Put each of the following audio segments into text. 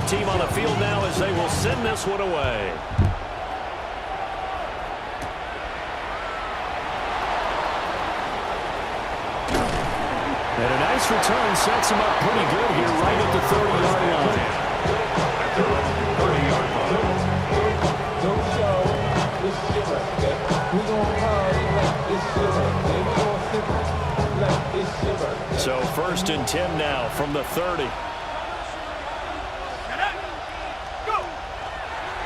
Team on the field now as they will send this one away. And a nice return sets him up pretty good here right at the 30-yard line. So 1st and 10 now from the 30.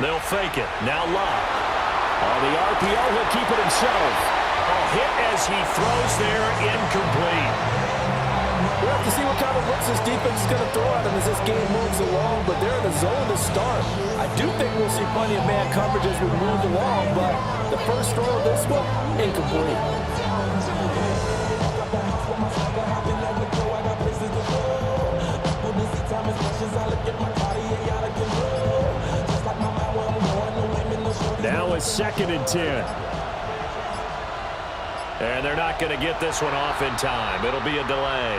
They'll fake it. Now Locke. On the RPO, he'll keep it himself. A hit as he throws there, incomplete. We'll have to see what kind of looks this defense is going to throw at him as this game moves along, but they're in the zone to start. I do think we'll see plenty of man coverage as we move along, but the first throw of this one, incomplete. Now it's 2nd and 10. And they're not going to get this one off in time. It'll be a delay.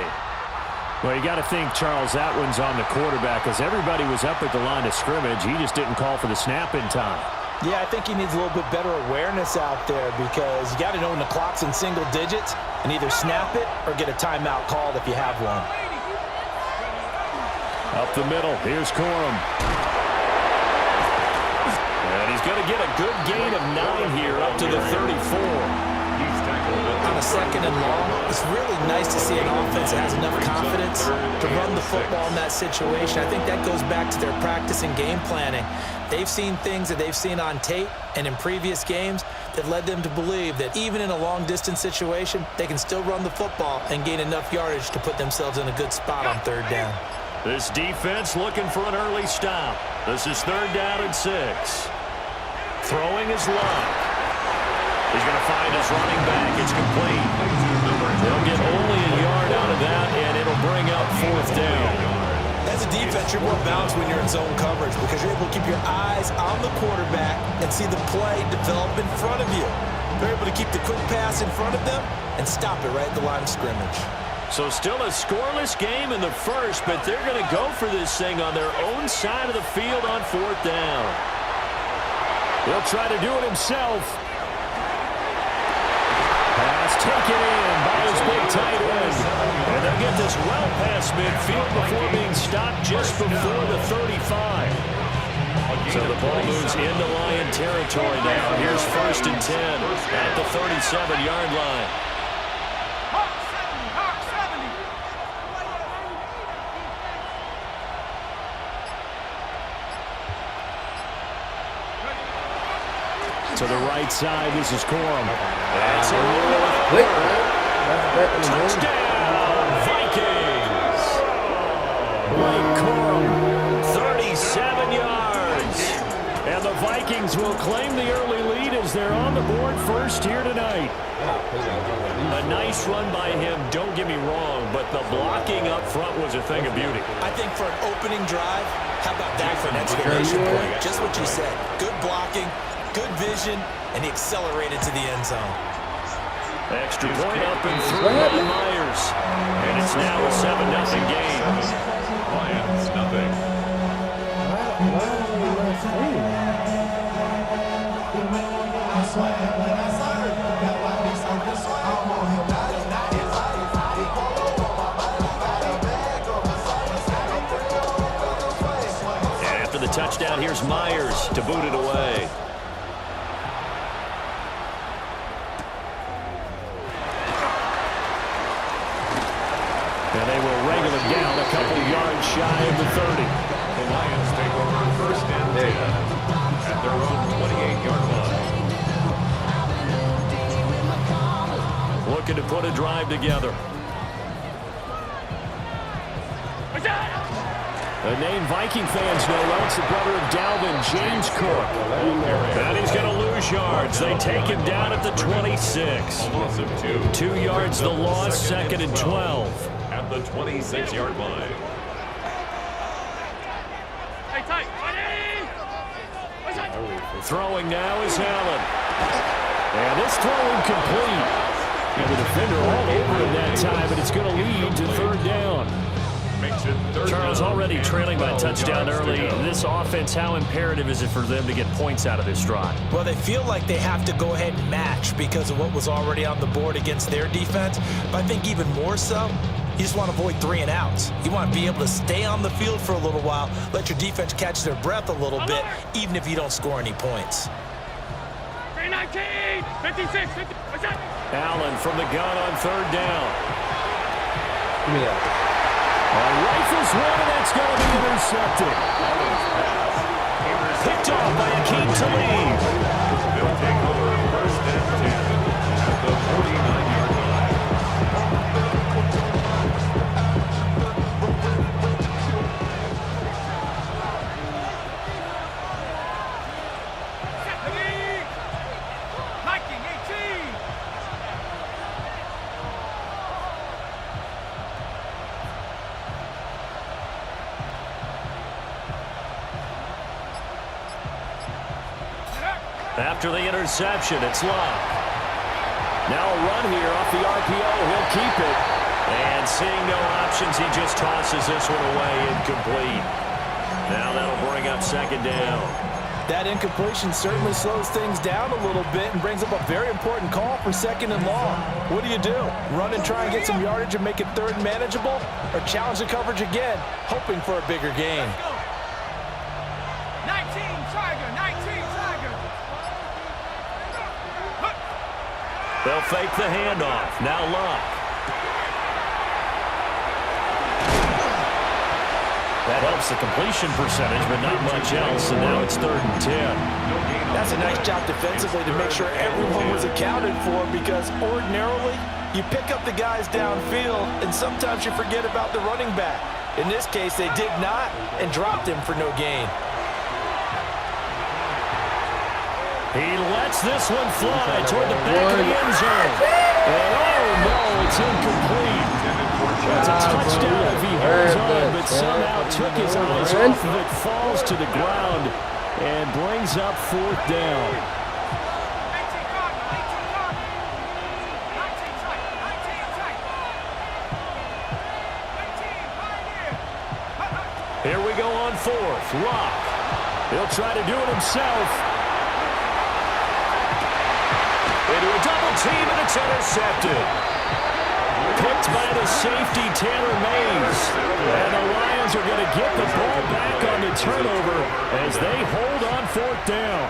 Well, you got to think, Charles, that one's on the quarterback because everybody was up at the line of scrimmage. He just didn't call for the snap in time. Yeah, I think he needs a little bit better awareness out there because you got to know when the clock's in single digits and either snap it or get a timeout called if you have one. Up the middle, here's Corum. And he's going to get a good gain of 9 here up to the 34. On a 2nd and long, it's really nice to see an offense that has enough confidence to run the football in that situation. I think that goes back to their practice and game planning. They've seen things that they've seen on tape and in previous games that led them to believe that even in a long-distance situation, they can still run the football and gain enough yardage to put themselves in a good spot on 3rd down. This defense looking for an early stop. This is 3rd down and 6. Throwing his Locke. He's going to find his running back. It's complete. They'll get only a yard out of that, and it'll bring up 4th down. As a defense, you're more balanced when you're in zone coverage because you're able to keep your eyes on the quarterback and see the play develop in front of you. They're able to keep the quick pass in front of them and stop it right at the line of scrimmage. So still a scoreless game in the first, but they're going to go for this thing on their own side of the field on 4th down. He'll try to do it himself. Pass taken in by his big tight end. And they'll get this well past midfield before being stopped just before the 35. So the ball moves into Lion territory now. Here's 1st and 10 at the 37-yard line. To the right side, this is Corum. That's a touchdown, Vikings! Blake Corum, 37 yards. And the Vikings will claim the early lead as they're on the board first here tonight. A nice run by him, don't get me wrong, but the blocking up front was a thing of beauty. I think for an opening drive, how about that for an exclamation point? Just what you said. Good blocking, good vision, and he accelerated to the end zone. Extra point up and through by Myers. And it's now a 7-0 game. Lions, nothing. And after the touchdown, here's Myers to boot it away. And they will wrangle it down a couple yards shy of the 30. The Lions take over 1st and 10 at their own 28-yard line. Looking to put a drive together. A name Viking fans know well. It's the brother of Dalvin, James Cook. And he's going to lose yards. They take him down at the 26. 2 yards the loss, 2nd and 12. At the 26-yard line. Throwing now is Allen. And this throw incomplete. And the defender all over him that time, but it's going to lead to 3rd down. Charles, already trailing by a touchdown early. This offense, how imperative is it for them to get points out of this drive? Well, they feel like they have to go ahead and match because of what was already on the board against their defense. But I think even more so, you just want to avoid 3 and outs. You want to be able to stay on the field for a little while, let your defense catch their breath a little bit, even if you don't score any points. 19, 56, 50, what's that? Allen from the gun on 3rd down. Give me that. Rifles one, and that's going to be intercepted. Picked off by Akeem Talib. They'll take over 1st and 10 at the 49-yard line. After the interception, it's Locke. Now a run here off the RPO. He'll keep it. And seeing no options, he just tosses this one away, incomplete. Now that'll bring up 2nd down. That incompletion certainly slows things down a little bit and brings up a very important call for 2nd and long. What do? Run and try and get some yardage and make it 3rd and manageable? Or challenge the coverage again, hoping for a bigger gain? 19, Tiger, 19, Tiger. They'll fake the handoff. Now Locke. That helps the completion percentage, but not much else, and now it's 3rd and 10. That's a nice job defensively to make sure everyone was accounted for, because ordinarily you pick up the guys downfield, and sometimes you forget about the running back. In this case, they did not and dropped him for no gain. He lets this one fly toward the back of the end zone. And oh no, it's incomplete. It's a touchdown if he holds on, but somehow took his eyes off of it, falls to the ground, and brings up 4th down. Here we go on 4th. Locke. He'll try to do it himself. Into a double team, and it's intercepted. Picked by the safety, Taylor Mays. And the Lions are going to get the ball back on the turnover as they hold on 4th down.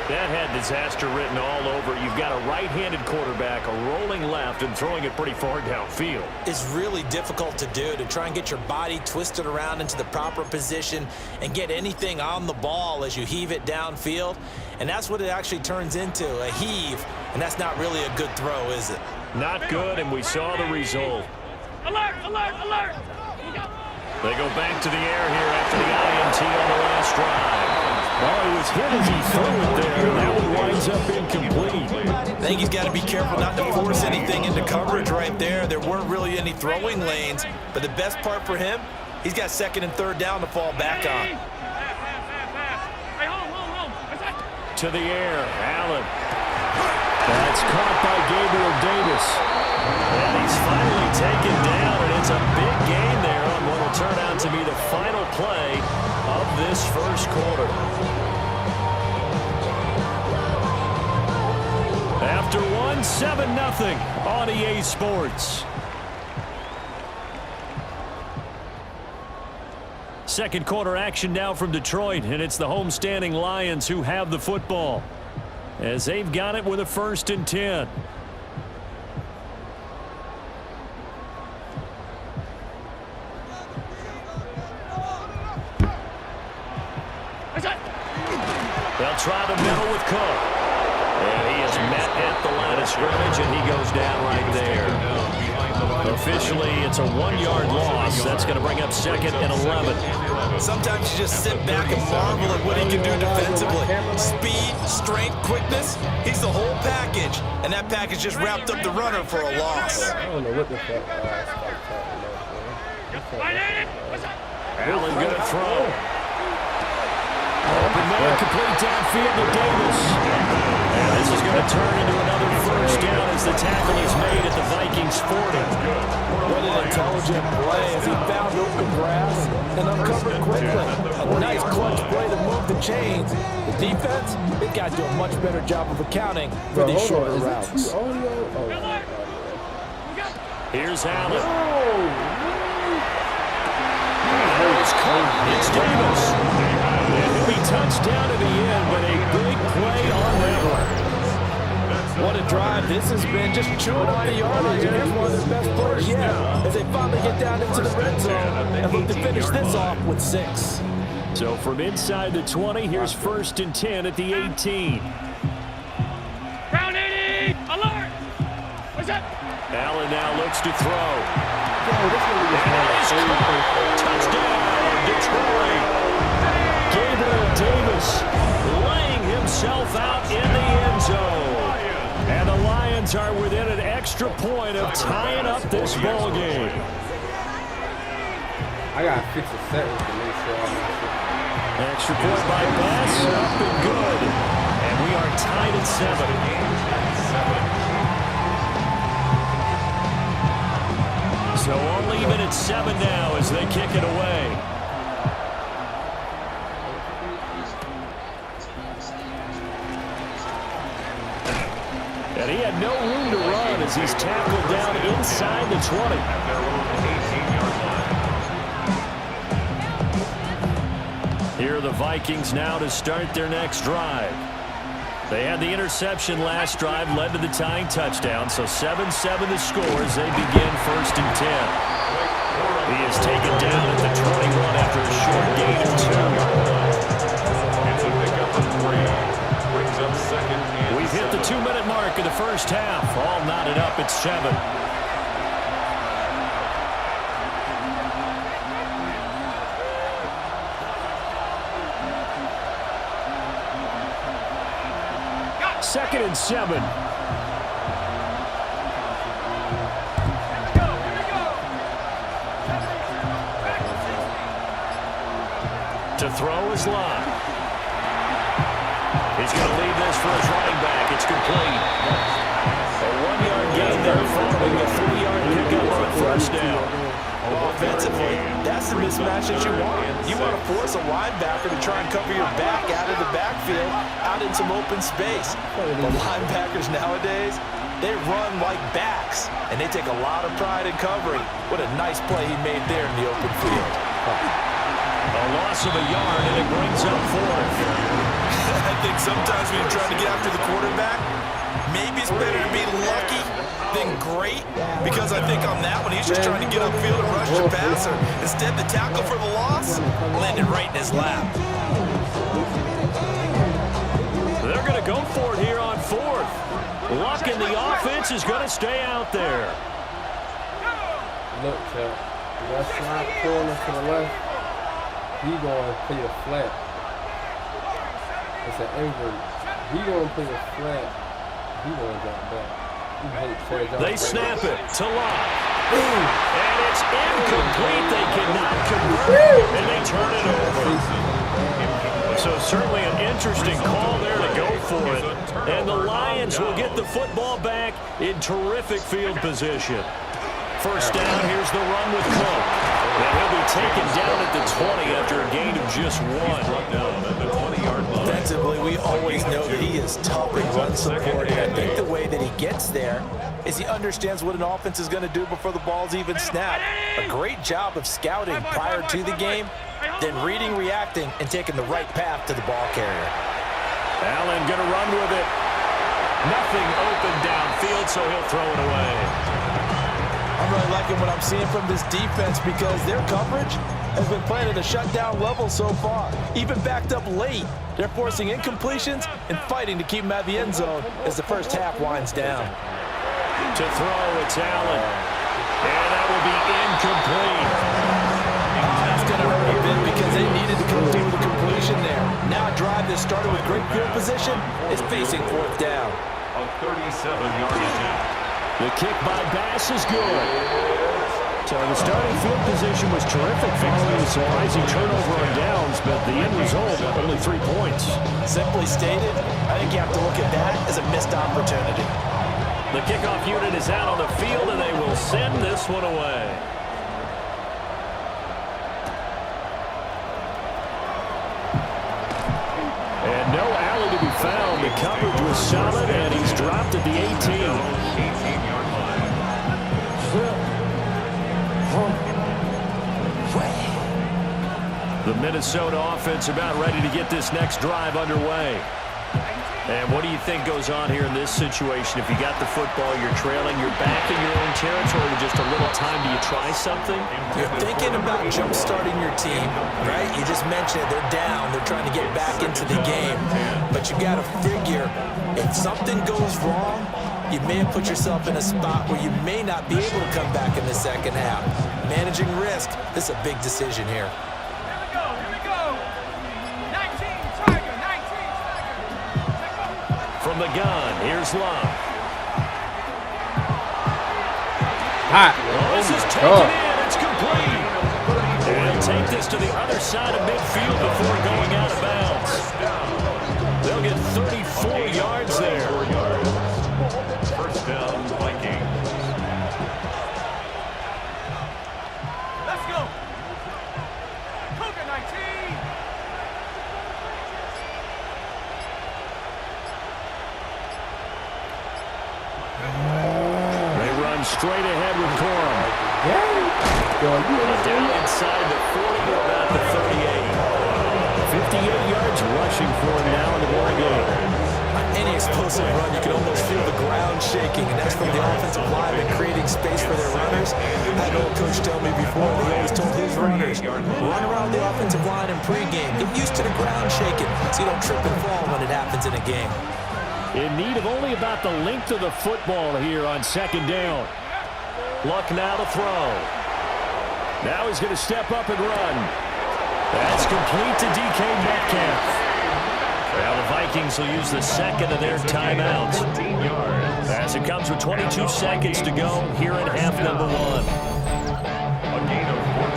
That had disaster written all over. You've got a right-handed quarterback, a rolling left, and throwing it pretty far downfield. It's really difficult to do, to try and get your body twisted around into the proper position and get anything on the ball as you heave it downfield. And that's what it actually turns into, a heave. And that's not really a good throw, is it? Not good, and we saw the result. Alert, alert, alert. They go back to the air here after the INT on the last drive. Oh, he was hit as he threw it there. That one winds up incomplete. I think he's got to be careful not to force anything into coverage right there. There weren't really any throwing lanes, but the best part for him, he's got 2nd and 3rd down to fall back on. Hey, home. What's that? To the air, Allen. That's caught by Gabriel Davis. And he's finally taken down, and it's a big gain there on what will turn out to be the final play of this first quarter. After one, 7-0 on EA Sports. Second quarter action now from Detroit, and it's the homestanding Lions who have the football, as they've got it with a 1st and 10. They'll try the middle with Cook. And he is met at the line of scrimmage, and he goes down right there. Officially, it's a 1-yard loss. That's going to bring up 2nd and 11. Sometimes you just sit back and marvel at what he can do defensively. Speed, strength, quickness, he's the whole package. And that package just wrapped up the runner for a loss. I don't know what the fuck. Allen going to throw. Open man, complete downfield to Davis. And this is going to turn into another 1st down as the tackle is made at the Vikings 40. What an intelligent play as he found open grass and uncovered quickly. A nice clutch play to move the chains. The defense, they've got to do a much better job of accounting for these shorter routes. Here's Allen. Here's Cook. It's Davis. He'll be touchdown at the end, but a big play on that one. What a drive this has been, just chewing up the yardage, and here's one of their best players yet as they finally get down into the red zone and look to finish this off with 6. So from inside the 20, here's 1st and 10 at the 18. Round 80, alert. What's that? Allen now looks to throw. Touchdown, Detroit. Gabriel Davis laying himself out in the end zone. And the Lions are within an extra point of tying up this ball game. I got 6 seconds to make sure I'm not sure. Extra point by Bass, up and good. And we are tied at 7. So only even at 7 now as they kick it away. And he had no room to run as he's tackled down inside the 20. Here are the Vikings now to start their next drive. They had the interception last drive, led to the tying touchdown, so 7-7 the score as they begin 1st and 10. He is taken down at the 21 after a short gain of 2. We've hit the 2-minute mark of the first half. All knotted up at 7. Second and 7. To throw is Lott. He's going to leave this for his running back. It's complete. A 1-yard gain there following a 3-yard pickup on 1st down. Offensively, that's the mismatch that you want. You want to force a linebacker to try and cover your back out of the backfield, out in some open space. The linebackers nowadays, they run like backs, and they take a lot of pride in covering. What a nice play he made there in the open field. A loss of a yard, and it brings up fourth. I think sometimes when you're trying to get after the quarterback, maybe it's better to be lucky than great, because I think on that one, he's just trying to get upfield and rush the passer. Instead, the tackle for the loss landed right in his lap. They're going to go for it here on fourth. Luck in the offense is going to stay out there. Look, Chuck. That slide corner to the left, he going to play the flat. It's an invert. He going to play the flat. He going to drop back. They snap it to Locke. And it's incomplete. They cannot convert, and they turn it over. So certainly an interesting call there to go for it. And the Lions will get the football back in terrific field position. First down, here's the run with Cook. And he'll be taken down at the 20 after a gain of just 1. Defensively, we always know that he is tough in run support, and I think the way that he gets there is he understands what an offense is going to do before the ball's even snapped. A great job of scouting prior to the game, then reading, reacting, and taking the right path to the ball carrier. Allen going to run with it. Nothing open downfield, so he'll throw it away. I'm really liking what I'm seeing from this defense because their coverage has been playing at a shutdown level so far. Even backed up late, they're forcing incompletions and fighting to keep them out of the end zone as the first half winds down. To throw, it's Allen. And that will be incomplete. That's going to hurt a bit because they needed to come through with a completion there. Now a drive that started with great field position is facing fourth down. A 37-yard attempt. The kick by Bass is good. So the starting field position was terrific following a surprising turnover on downs, but the end result, only 3 points. Simply stated, I think you have to look at that as a missed opportunity. The kickoff unit is out on the field, and they will send this one away. And no Allen to be found. The coverage was solid, and he's dropped at the 18. The Minnesota offense about ready to get this next drive underway. And what do you think goes on here in this situation? If you got the football, you're trailing, you're back in your own territory with just a little time, do you try something? You're thinking about jump-starting your team, right? You just mentioned it. They're down. They're trying to get back into the game. But you got to figure, if something goes wrong, you may have put yourself in a spot where you may not be able to come back in the second half. Managing risk, this is a big decision here. Here we go. 19, Tiger, 19, Tiger. From the gun, here's Love. This is taken in. It's complete. They'll take this to the other side of midfield before going out of bounds. They'll get 34 yards there. First down, Vikings. Let's go. Cougar 19. They run straight ahead with Corum. Down inside the 40 or about the 38. 58 yards rushing for him now in the ball game. On any explosive run, you can almost feel the ground shaking, and that's from the offensive linemen creating space for their runners. I had an old coach tell me before, he always told his runners, run around the offensive line in pregame. Get used to the ground shaking so you don't trip and fall when it happens in a game. In need of only about the length of the football here on second down. Luck now to throw. Now he's going to step up and run. That's complete to DK Metcalf. Now the Vikings will use the second of their timeouts. As it comes with 22 seconds to go here in half number 1. A gain of 14.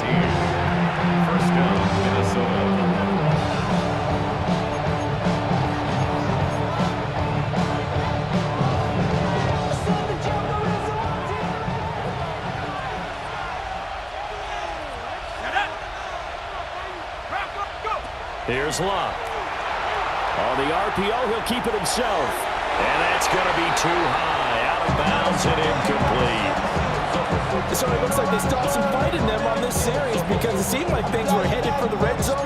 First down, Minnesota. Here's Luck. On the RPO, he'll keep it himself. And that's going to be too high. Out of bounds and incomplete. So it looks like they still have some fight in them on this series because it seemed like things were headed for the red zone.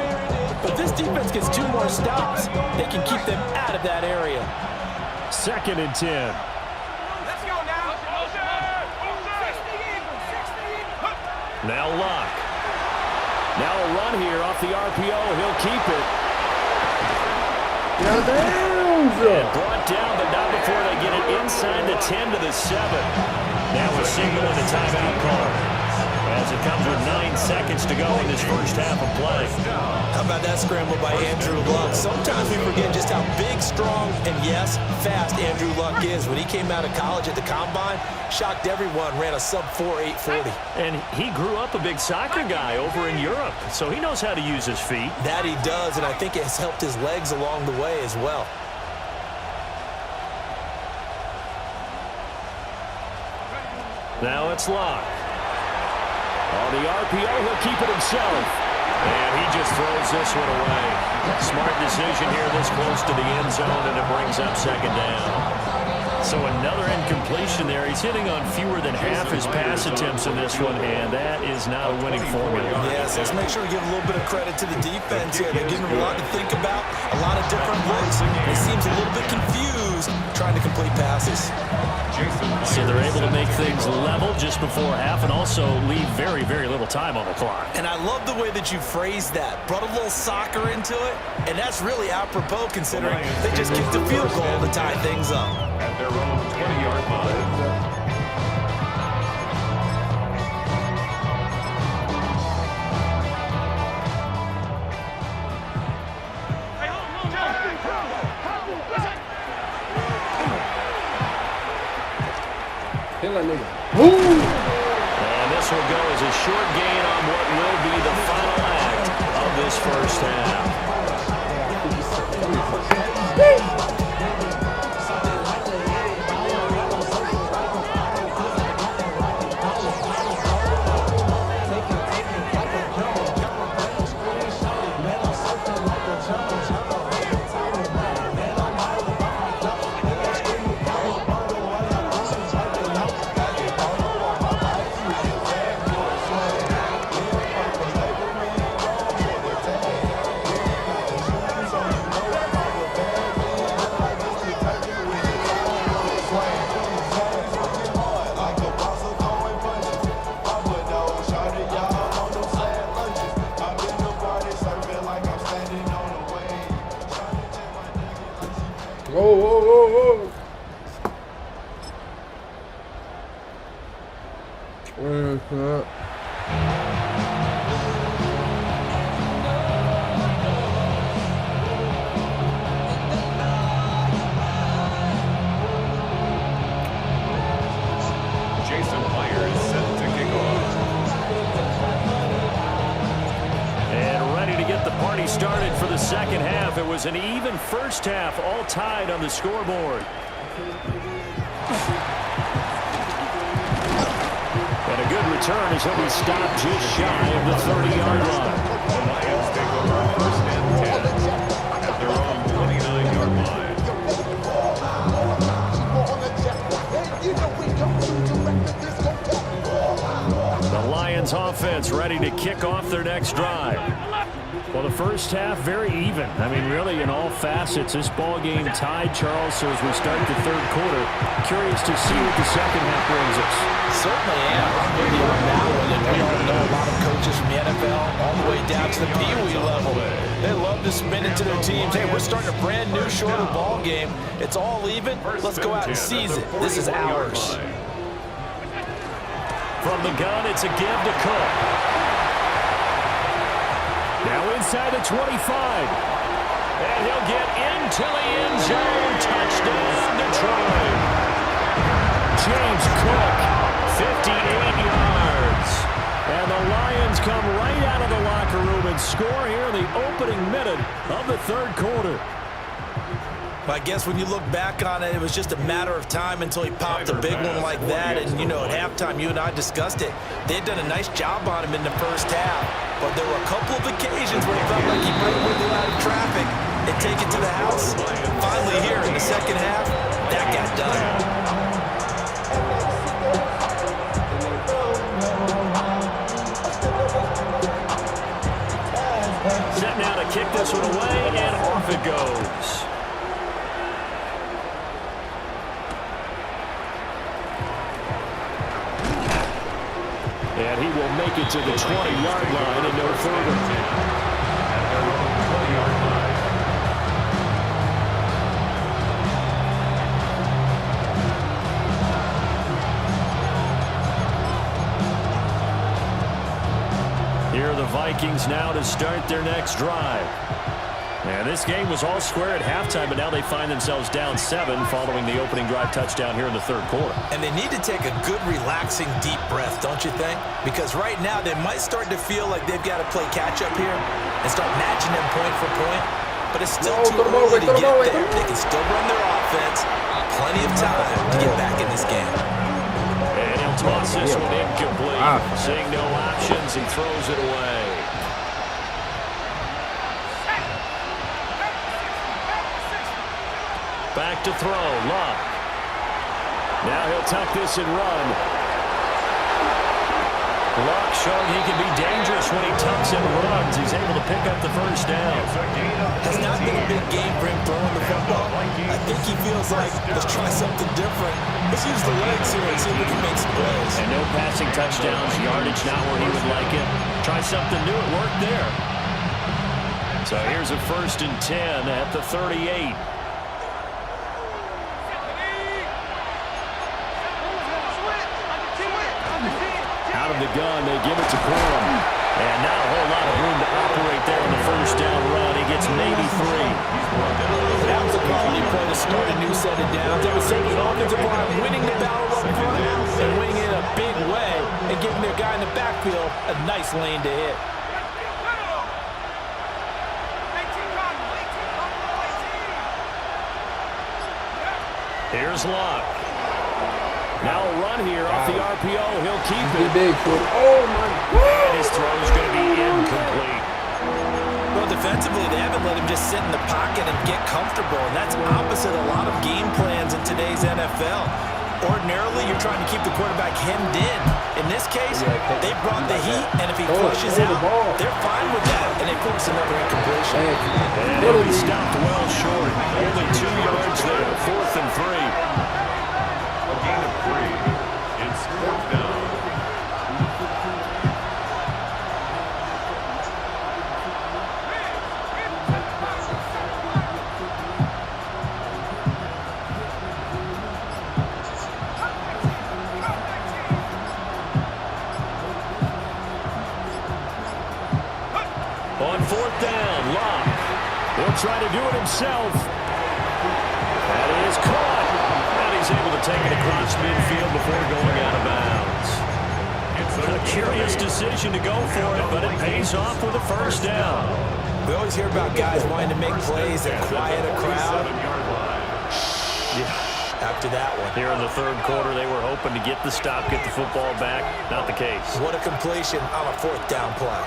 But this defense gets 2 more stops. They can keep them out of that area. 2nd and 10. Let's go now. 60. Now Luck. Now a run here off the RPO. He'll keep it. And brought down, but not before they get it inside the 10 to the 7. Now a signal and a timeout call. As it comes with 9 seconds to go in this first half of play. How about that scramble by Andrew Luck? Sometimes we forget just how big, strong, and yes, fast Andrew Luck is. When he came out of college at the Combine, shocked everyone, ran a sub-4 840. And he grew up a big soccer guy over in Europe, so he knows how to use his feet. That he does, and I think it has helped his legs along the way as well. Now it's Luck. On the RPO, he'll keep it himself. And he just throws this one away. Smart decision here this close to the end zone, and it brings up 2nd down. So another incompletion there. He's hitting on fewer than half his pass attempts in this one, and that is not a winning formula. Yes, let's make sure we give a little bit of credit to the defense here. They're giving him a lot to think about, a lot of different looks. He seems a little bit confused trying to complete passes. So they're able to make things level just before half and also leave very, very little time on the clock. And I love the way that you phrased that. Brought a little soccer into it, and that's really apropos considering they just kicked a field goal to tie things up. At their own 20-yard line. And this will go as a short gain on what will be the final act of this first half. Whoa. Jason Myers set to kick off. And ready to get the party started for the second half. It was an even first half, all tied on the scoreboard. And a good return as he'll be stopped just shy of the 30-yard line. The Lions take over 1st and 10 at their own 29-yard line. The Lions offense ready to kick off their next drive. Well, the first half, very even. I mean, really, in all facets, this ball game tied, Charles. So as we start the 3rd quarter, curious to see what the second half brings us. Certainly am. I'm with you on that one. And we all know a lot of coaches from the NFL all the way down to the Pee Wee level. They love to spin it to their teams. Hey, we're starting a brand new, shorter ball game. It's all even. Let's go out and seize it. This is ours. From the gun, it's a give to Cook. Now inside the 25. And he'll get into the end zone. Touchdown, Detroit. James Cook, 58 yards. And the Lions come right out of the locker room and score here in the opening minute of the 3rd quarter. I guess when you look back on it, it was just a matter of time until he popped a big one like that. And, you know, at halftime, you and I discussed it. They had done a nice job on him in the first half. but there were a couple of occasions where it felt like he might wiggle out of traffic and take it to the house. Finally here in the second half, that got done. Set now to kick this one away, and off it goes. And he will make it to the 20-yard line and no further. Here are the Vikings now to start their next drive. And this game was all square at halftime, but now they find themselves down 7 following the opening drive touchdown here in the third quarter. And they need to take a good, relaxing, deep breath, don't you think? Because right now they might start to feel like they've got to play catch-up here and start matching them point for point. But it's still too early to get there. They can still run their offense. Plenty of time to get back in this game. And he'll toss this one incomplete. Seeing no options, he throws it away. Back to throw, Luck. Now he'll tuck this and run. Luck showing he can be dangerous when he tucks and runs. He's able to pick up the first down. Has not been a big game for him throwing the football. I think he feels like, let's try something different. Let's use the legs here and see if we can make some plays. And no passing touchdowns, yardage not where he would like it. Try something new, it worked there. So here's a 1st and 10 at the 38. Out of the gun, they give it to Corum. And not a whole lot of room to operate there on the first down run. He gets maybe 3. That was a quality play to start a new set of downs. That was certainly an offensive line winning the battle up front and winning it in a big way and giving their guy in the backfield a nice lane to hit. Here's Luck. Now a run here off the RPO. He'll keep it. Oh, my God. His throw's going to be incomplete. Well, defensively, they haven't let him just sit in the pocket and get comfortable, and that's opposite a lot of game plans in today's NFL. Ordinarily, you're trying to keep the quarterback hemmed in. In this case, they brought the heat, and if he flushes out, they're fine with that, and they force another incompletion. And he'll be stopped well short. Only 2 yards there, 4th and 3. A gain of 3. It's 4th down. On 4th down, Luck. He'll try to do it himself. That is caught. And he's able to take it across midfield before going out of bounds. A curious decision to go for it, but it pays off with a first down. We always hear about guys wanting to make plays that quiet a crowd. After that one. Here in the third quarter, they were hoping to get the stop, get the football back. Not the case. What a completion on a 4th down play.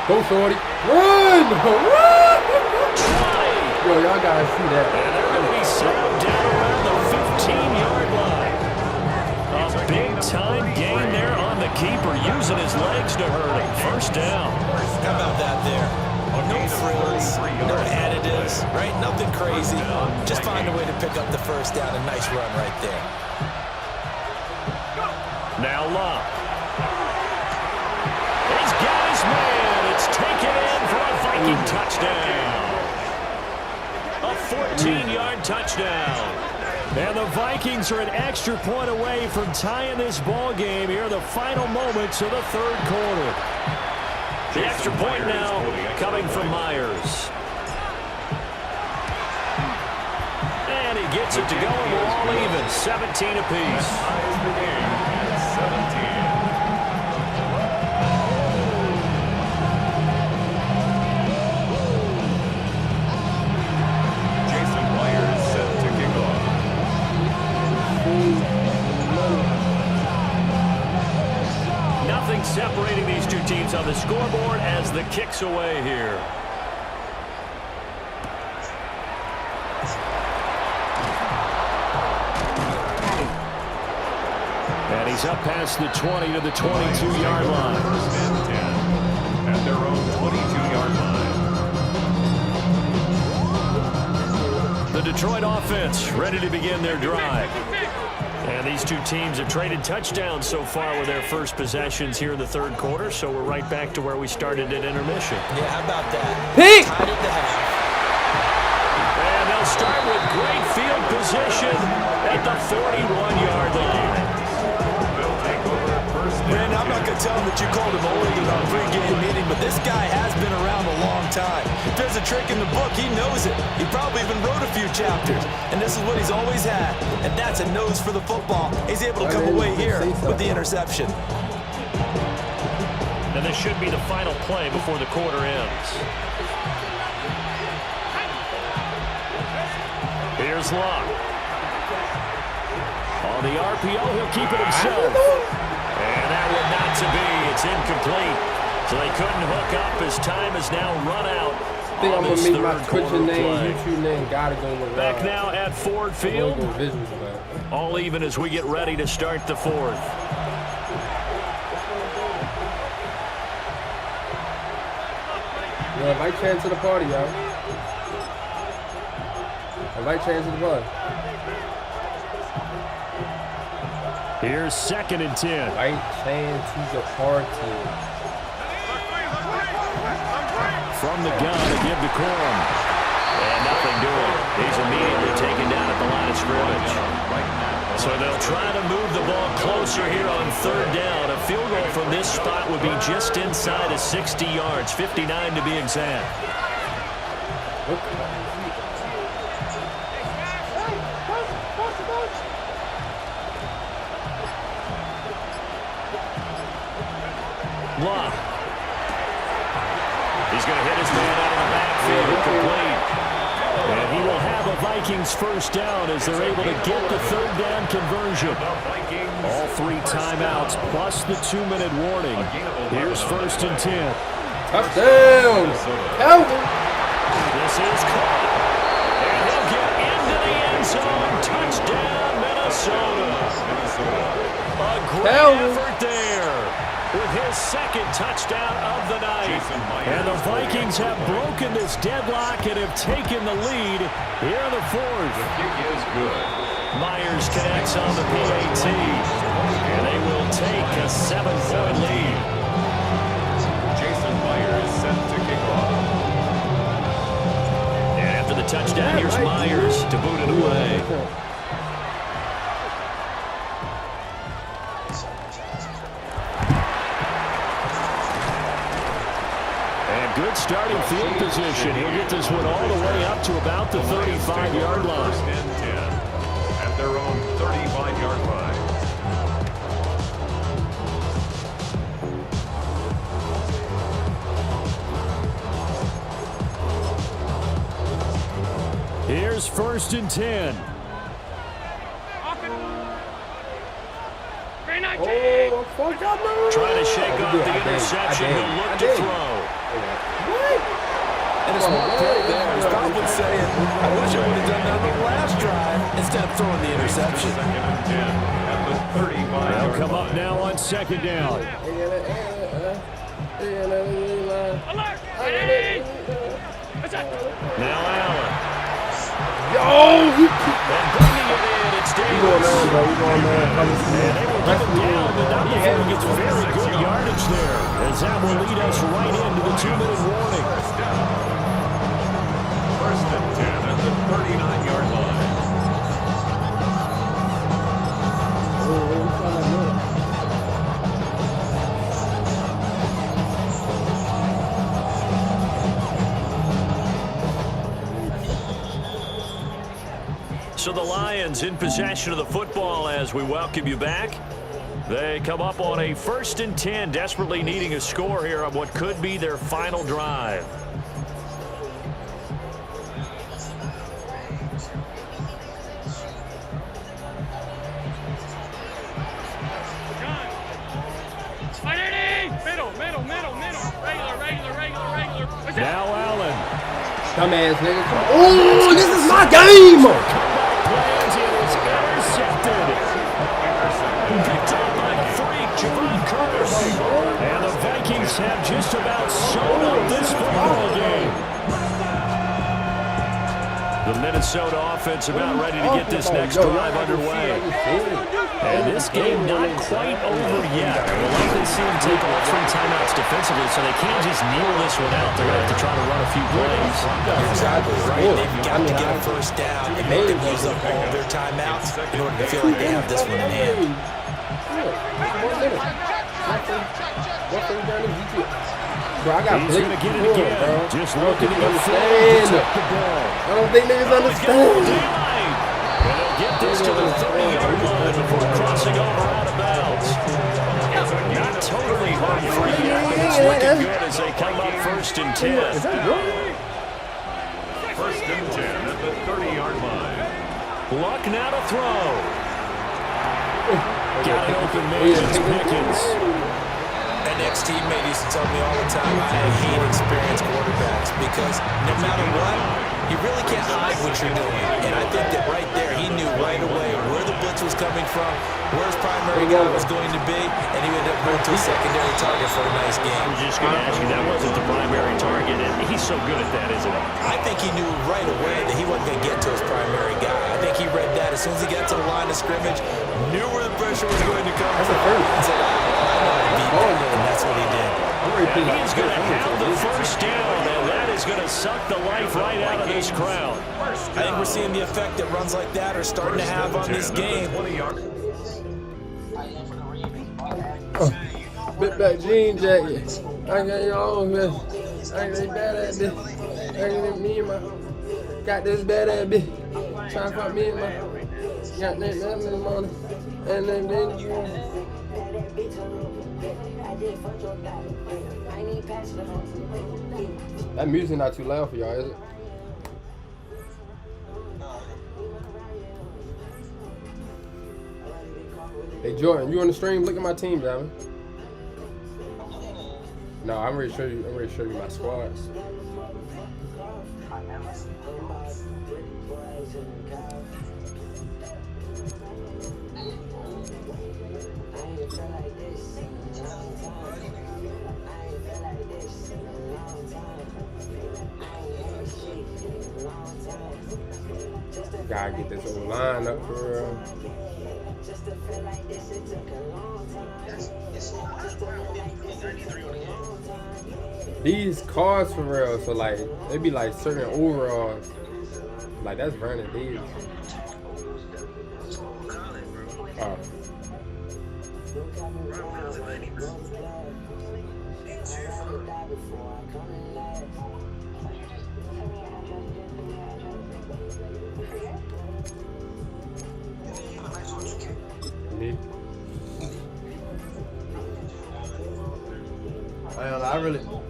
Go, Shorty. Run! Run! Yo, y'all gotta see that. And they're going to be settled down around the 15-yard line. A big-time gain there on the keeper, using his legs to hurt him. First down. How about that there? No frills, no additives, right? Nothing crazy. Just find a way to pick up the first down. A nice run right there. Now Luck. He's got his man. It's taken in for a Viking touchdown. A 14-yard touchdown. And the Vikings are an extra point away from tying this ball game here in the final moments of the third quarter. The extra point now coming from Myers. And he gets it to go, and we're all even, 17 apiece. 17. for it as the kick's away here. And he's up past the 20 to the 22-yard line. First and 10 at their own 22-yard line. The Detroit offense ready to begin their drive. And these two teams have traded touchdowns so far with their first possessions here in the third quarter, so we're right back to where we started at intermission. Yeah, how about that? Pick! Tied at the half. And they'll start with great field position at the 41-yard line. They'll take over first and Man, I'm not going to tell him that you called him old in our pregame meeting, but this guy has been around a long time. If there's a trick in the book, he knows it. He probably even wrote a few chapters. And this is what he's always had. And that's a nose for the football. He's able to come away here with the interception. And this should be the final play before the quarter ends. Here's Locke. On the RPO, he'll keep it himself. And that one not to be. It's incomplete. So they couldn't hook up as time is now run out. I think I'm on going this to make my third Twitter quarter name, play. YouTube name, gotta go with Back now at Ford Field. All even as we get ready to start the fourth. Yo, invite Chan to the party, y'all. Invite Chan to the party. Here's 2nd and 10. Invite Chan to the party. From the gun to give to Corum. And nothing doing. He's immediately taken down at the line of scrimmage. So they'll try to move the ball closer here on third down. A field goal from this spot would be just inside of 60 yards, 59 to be exact. Locke. He's going to hit his man out of the backfield, complete. And he will have a Vikings first down as they're able to get the third down conversion. All 3 timeouts plus the 2-minute warning. Here's 1st and 10. Touchdown! Calvin! This is caught. And he'll get into the end zone. Touchdown, Minnesota. A great effort there with his 2nd touchdown of the night. And the Vikings have broken this deadlock and have taken the lead here in the fourth. The kick is good. Myers connects on the PAT. And they will take a 7-point lead. Jason Myers set to kick off. And after the touchdown, here's Myers to boot it away. Good starting field position. He'll get this one all the way up to about the 35-yard line. First and 10 at their own 35-yard line. Here's 1st and 10. Oh, fuck up, man. Trying to shake off the interception. He'll look to throw. And a smart play there. He's probably saying, I wish I would have done that on the last drive instead of throwing the interception. 2nd and 10 at the 35-yard They'll line. come up now on 2nd down. Now Allen. Yo, And bringing it in, it's Davis. we going there. And they will give him down, but not before he gets very good yardage there, as that will lead us right into the 2-minute warning. First and 10 at the 39-yard line. So the Lions in possession of the football as we welcome you back. They come up on a 1st and 10, desperately needing a score here on what could be their final drive. Middle. Regular. Now Allen. Dumbass nigga. Oh, this is my game. Plans, it is intercepted. Picked up by the freak, Javon Curse. And the Vikings have just about sewn up this football game. The Minnesota offense about ready to get this next drive underway. And this game not quite over yet. We'll likely see them take off from timeouts defensively, so they can't just kneel this one out. They're going to have to try to run a few plays. You're exactly right. They've got to get a first down and make them use up all their timeouts in order to feel like they have this one in hand. Bro, I got He's going to get it again. Bro. Just looking to understand. I don't think niggas understand. And they'll get this to the 30-yard line before crossing over out of bounds. Not totally hard free yet, but it's looking good as they come up 1st and 10. Is that right? 1st and 10 at the 30-yard line. Luck now to throw. Got an open man, it's Pickens. An ex-teammate used to tell me all the time, I hate experienced quarterbacks because no matter what, you really can't hide what you're doing. And I think that right there, he knew right away where the blitz was coming from, where his primary guy was going to be, and he ended up going to a secondary target for a nice game. I was just going to ask you, that wasn't the primary target, and he's so good at that, isn't he? I think he knew right away that he wasn't going to get to his primary guy. I think he read that as soon as he got to the line of scrimmage, knew where the pressure was going to come from, and said, I know how to beat that, and that's what he did. He's going to have the first down, and that is going to suck the life right out of this crowd. I think we're seeing the effect that runs like that are starting to have on this game. Bit back jean jacket. I got your own man. I got this bad ass bitch. I got me and my. Got this bad ass bitch. Trying to fuck me and my. Got that man in the morning. And then you. That music not too loud for y'all, is it? Hey Jordan, you on the stream? Look at my team, Diamond. No, I'm ready to show you. I'm ready to show you my squad. Gotta get this old line up for real. These cars for real, so like they be like certain overalls. Like that's Vernon Davis. Oh.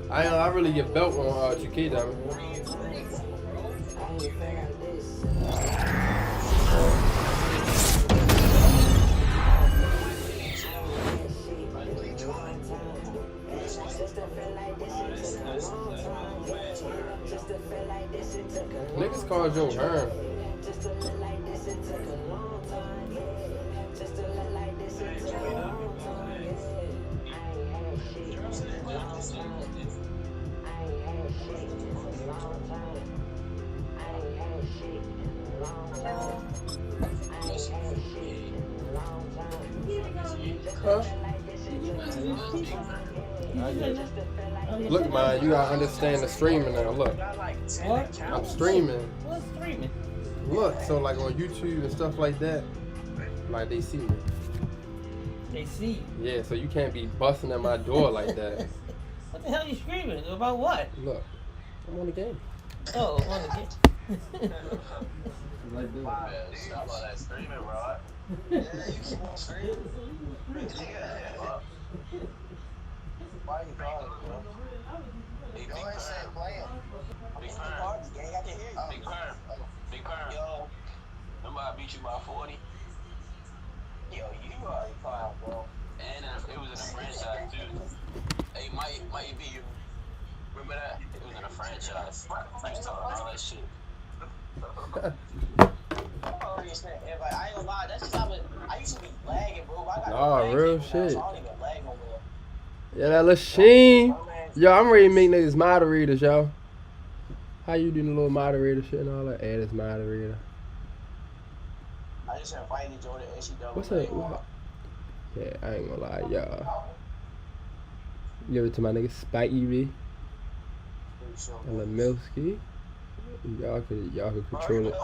I really get belt on 2K, Diamond. Niggas call Joe Hearn. Huh? Look, man, you gotta understand the streaming now. Look, What? I'm streaming. What's streaming? Look, so like on YouTube and stuff like that, like they see me. They see you. Yeah, so you can't be busting at my door like that. What the hell are you screaming? About what? Look, I'm on the game. Oh, on the game. Like this. Stop all that screaming, bro. Yeah, you keep on screaming. Why you calling, bro? Big Perm. Big Perm. Big Perm. Big Perm. Yo, remember I beat you by 40? Yo, you are a clown, bro. And it was in a franchise, too. Hey, Mike beat you. Remember that? It was in a franchise. that shit. I ain't gonna lie, that's just how I used to be lagging, bro. I got Oh, real now, shit. so I don't even lag no more. Yeah, that Lasheen. Yo, I'm ready to make niggas moderators, yo. How you do the little moderator shit and all that? Add as moderator. I just invited Jordan NCAA. What's up? Yeah, I ain't gonna lie, y'all. Give it to my nigga Spike EV and Lemilski. Y'all could control it.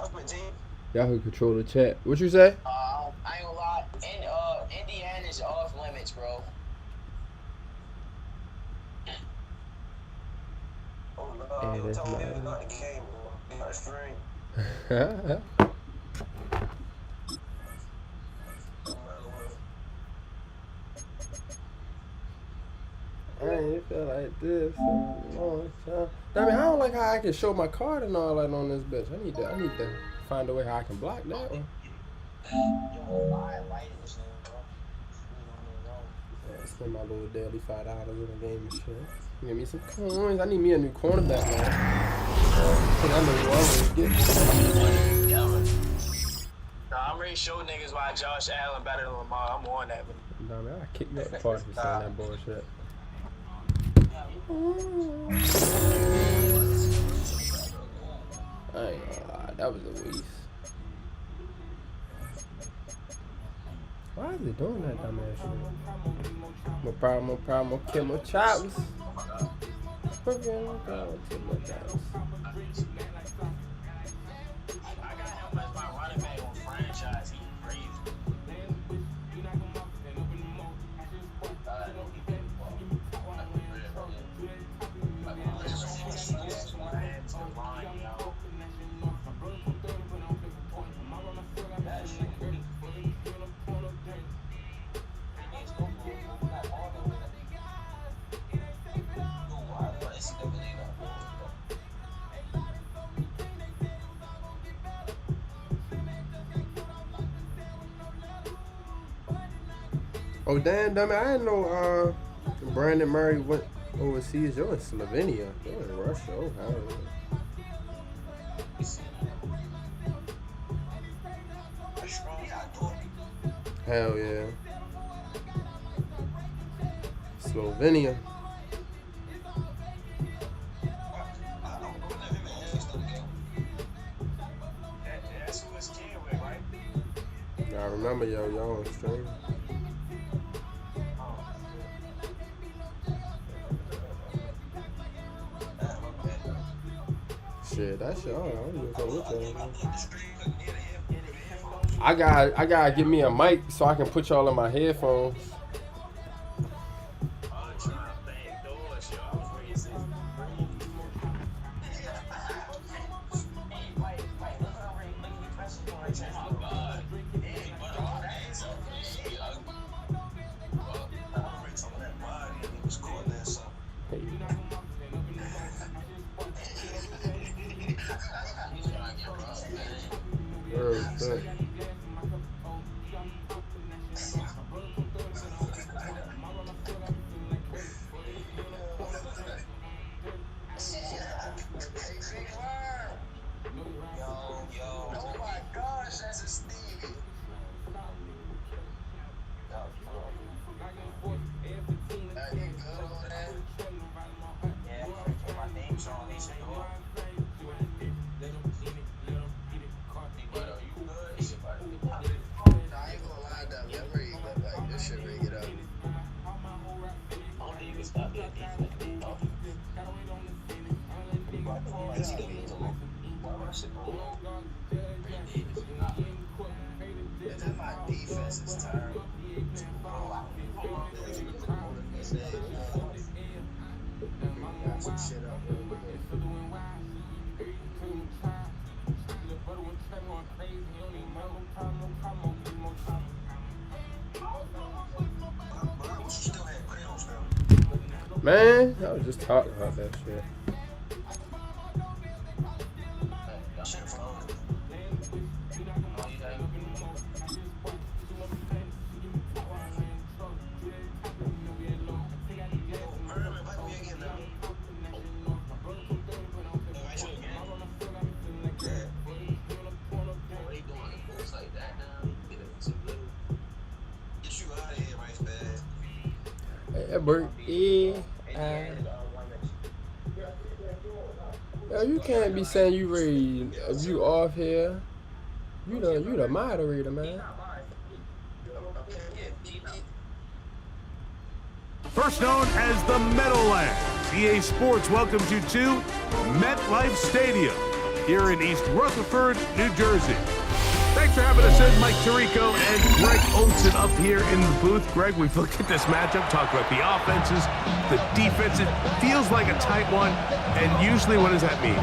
Y'all could control the chat. What you say? I ain't gonna lie. Indiana's off limits, bro. Yeah, that's Told me mad. not the game, bro. Not string. I ain't feel like this in a long time. I mean, I don't like how I can show my card and all that on this bitch. I need to find a way how I can block that one. Yeah, spend my little daily $5 in the game and shit. Give me some coins. I need me a new cornerback, man. I know you always get. Nah, I'm ready to show niggas why Josh Allen better than Lamar. I'm on that. Nah, man, I kick you up the party for saying that bullshit. I ain't gonna lie, that was a waste. Why is it doing that dumbass shit? More problem, more kill more choppers. More problem, kill more choppers. I got him as my running back on franchise. He crazy. Oh damn, dummy! I didn't know Brandon Murray went overseas. You're in Slovenia. You're in Russia. Oh hell yeah. Slovenia. That's who his kid with, right? I remember y'all on stream. Shit, that shit, I don't even know what y'all. I gotta get me a mic so I can put y'all in my headphones. Man, I was just talking about that shit. Work it. Yo, you can't be saying you ready. If you off here, you the moderator, man. First known as the Meadowlands, EA Sports welcomes you to MetLife Stadium here in East Rutherford, New Jersey. Thanks for having us in, Mike Tirico and Greg Olson up here in the booth. Greg, we've looked at this matchup, talked about the offenses, the defense. It feels like a tight one, and usually what does that mean?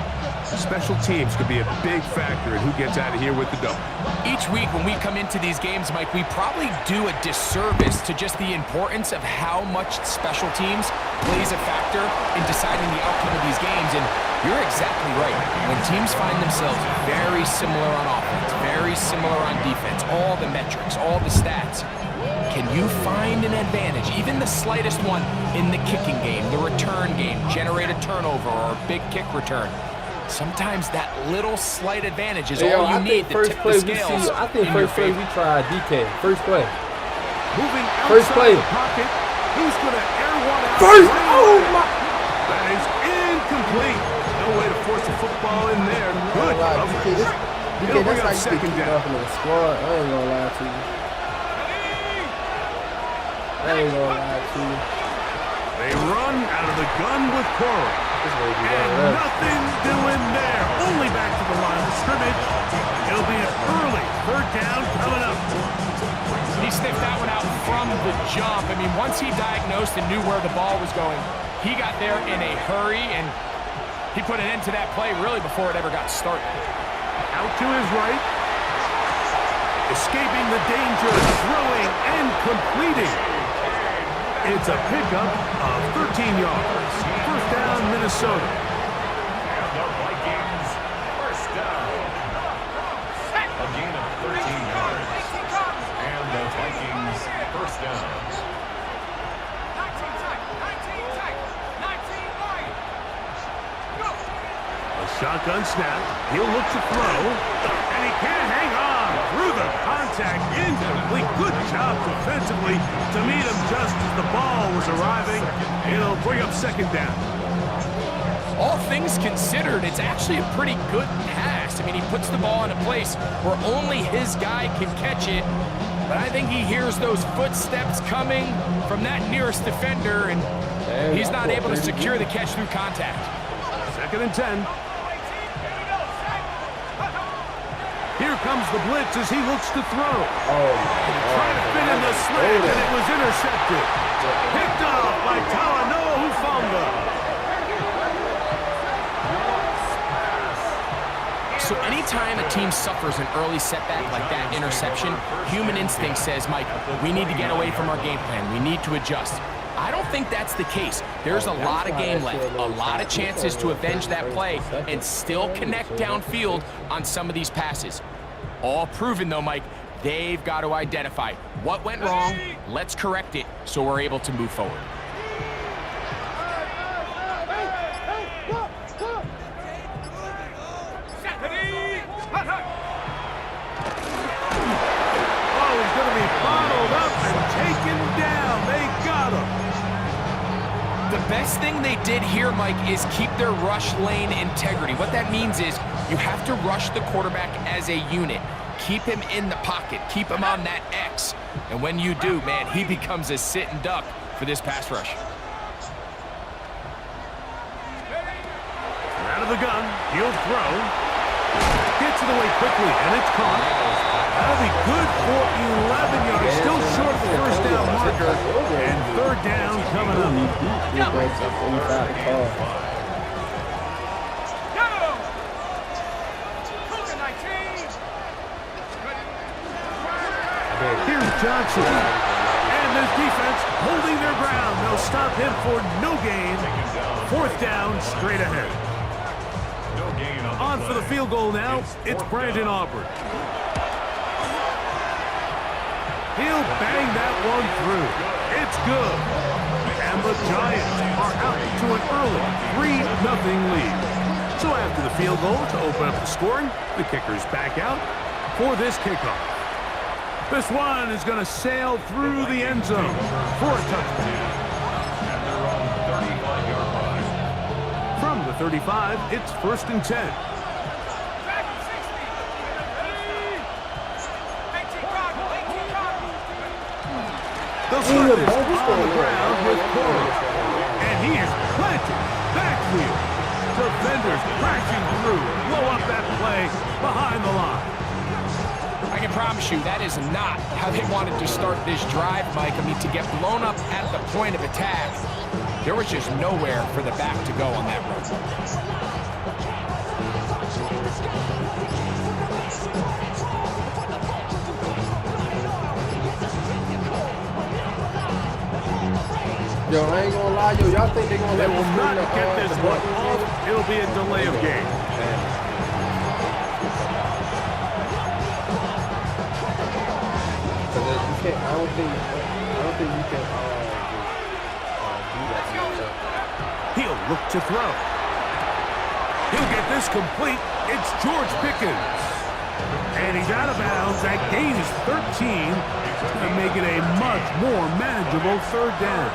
Special teams could be a big factor in who gets out of here with the double. Each week when we come into these games, Mike, we probably do a disservice to just the importance of how much special teams plays a factor in deciding the outcome of these games. And you're exactly right. When teams find themselves very similar on offense, very similar on defense, all the metrics, all the stats, can you find an advantage, even the slightest one, in the kicking game, the return game, generate a turnover or a big kick return? Sometimes that little slight advantage is all you need to tip the scales. I think first play we tried DK. First play. Moving First play. outside the pocket. He's going to air one out. First! Oh, my! That is incomplete. No way to force the football in there. Good coverage. DK, that's like second down from the squad. I ain't gonna lie to you. They run out of the gun with Cora. And nothing doing there. Only back to the line of scrimmage. It'll be an early third down coming up. He sniffed that one out from the jump. I mean, once he diagnosed and knew where the ball was going, he got there in a hurry, and he put an end to that play really before it ever got started. Out to his right. Escaping the danger, throwing and completing. It's a pickup of 13 yards. First down, Minnesota. And the Vikings, first down. A gain of 13 yards. And the Vikings, first down. 19 tight, 19 wide. Go. A shotgun snap. He'll look to throw. And he can't hang on. Through the contact, incomplete. Good job defensively to meet him just as the ball was arriving. It'll bring up second down. All things considered, it's actually a pretty good pass. I mean, he puts the ball in a place where only his guy can catch it. But I think he hears those footsteps coming from that nearest defender, and he's not able to secure the catch through contact. Second and 10. Here comes the blitz as he looks to throw. Trying to fit in the slant, and it was intercepted. Picked off by Talanoa Hufanga. So anytime a team suffers an early setback like that interception, human instinct says, Mike, we need to get away from our game plan. We need to adjust. I don't think that's the case. There's a lot of game left, a lot of chances to avenge that play and still connect downfield on some of these passes. All proven, though, Mike, they've got to identify what went wrong, let's correct it so we're able to move forward. Oh, he's going to be bottled up and taken down. They got him. The best thing they did here, Mike, is keep their rush lane integrity. What that means is you have to rush the quarterback as a unit. Keep him in the pocket. Keep him on that X. And when you do, man, he becomes a sitting duck for this pass rush. Out of the gun, he'll throw. Gets it away quickly, and it's caught. That'll be good for 11 yards. Still short of the first down marker. And third down coming up. Here's Johnson. And this defense holding their ground. They'll stop him for no gain. Fourth down, straight ahead. On for the field goal now. It's Brandon Aubrey. He'll bang that one through. It's good. And the Giants are out to an early 3-0 lead. So after the field goal to open up the scoring, the kicker's back out for this kickoff. This one is going to sail through the end zone for a touchdown. the 35, it's 1st and 10. They'll start this on the ground with Cora. And he is planted. Backfield. Defenders crashing through. Blow up that play behind the line. I can promise you that is not how they wanted to start this drive, Mike. I mean, to get blown up at the point of attack, there was just nowhere for the back to go on that run. Yo, I ain't gonna lie, yo, y'all think they gonna They let will us not win get this one off. It'll be a delay of game. You can't, I don't think you can do that. He'll look to throw. He'll get this complete. It's George Pickens. And he's out of bounds. That gain is 13. It's going to make it a much more manageable 3rd down.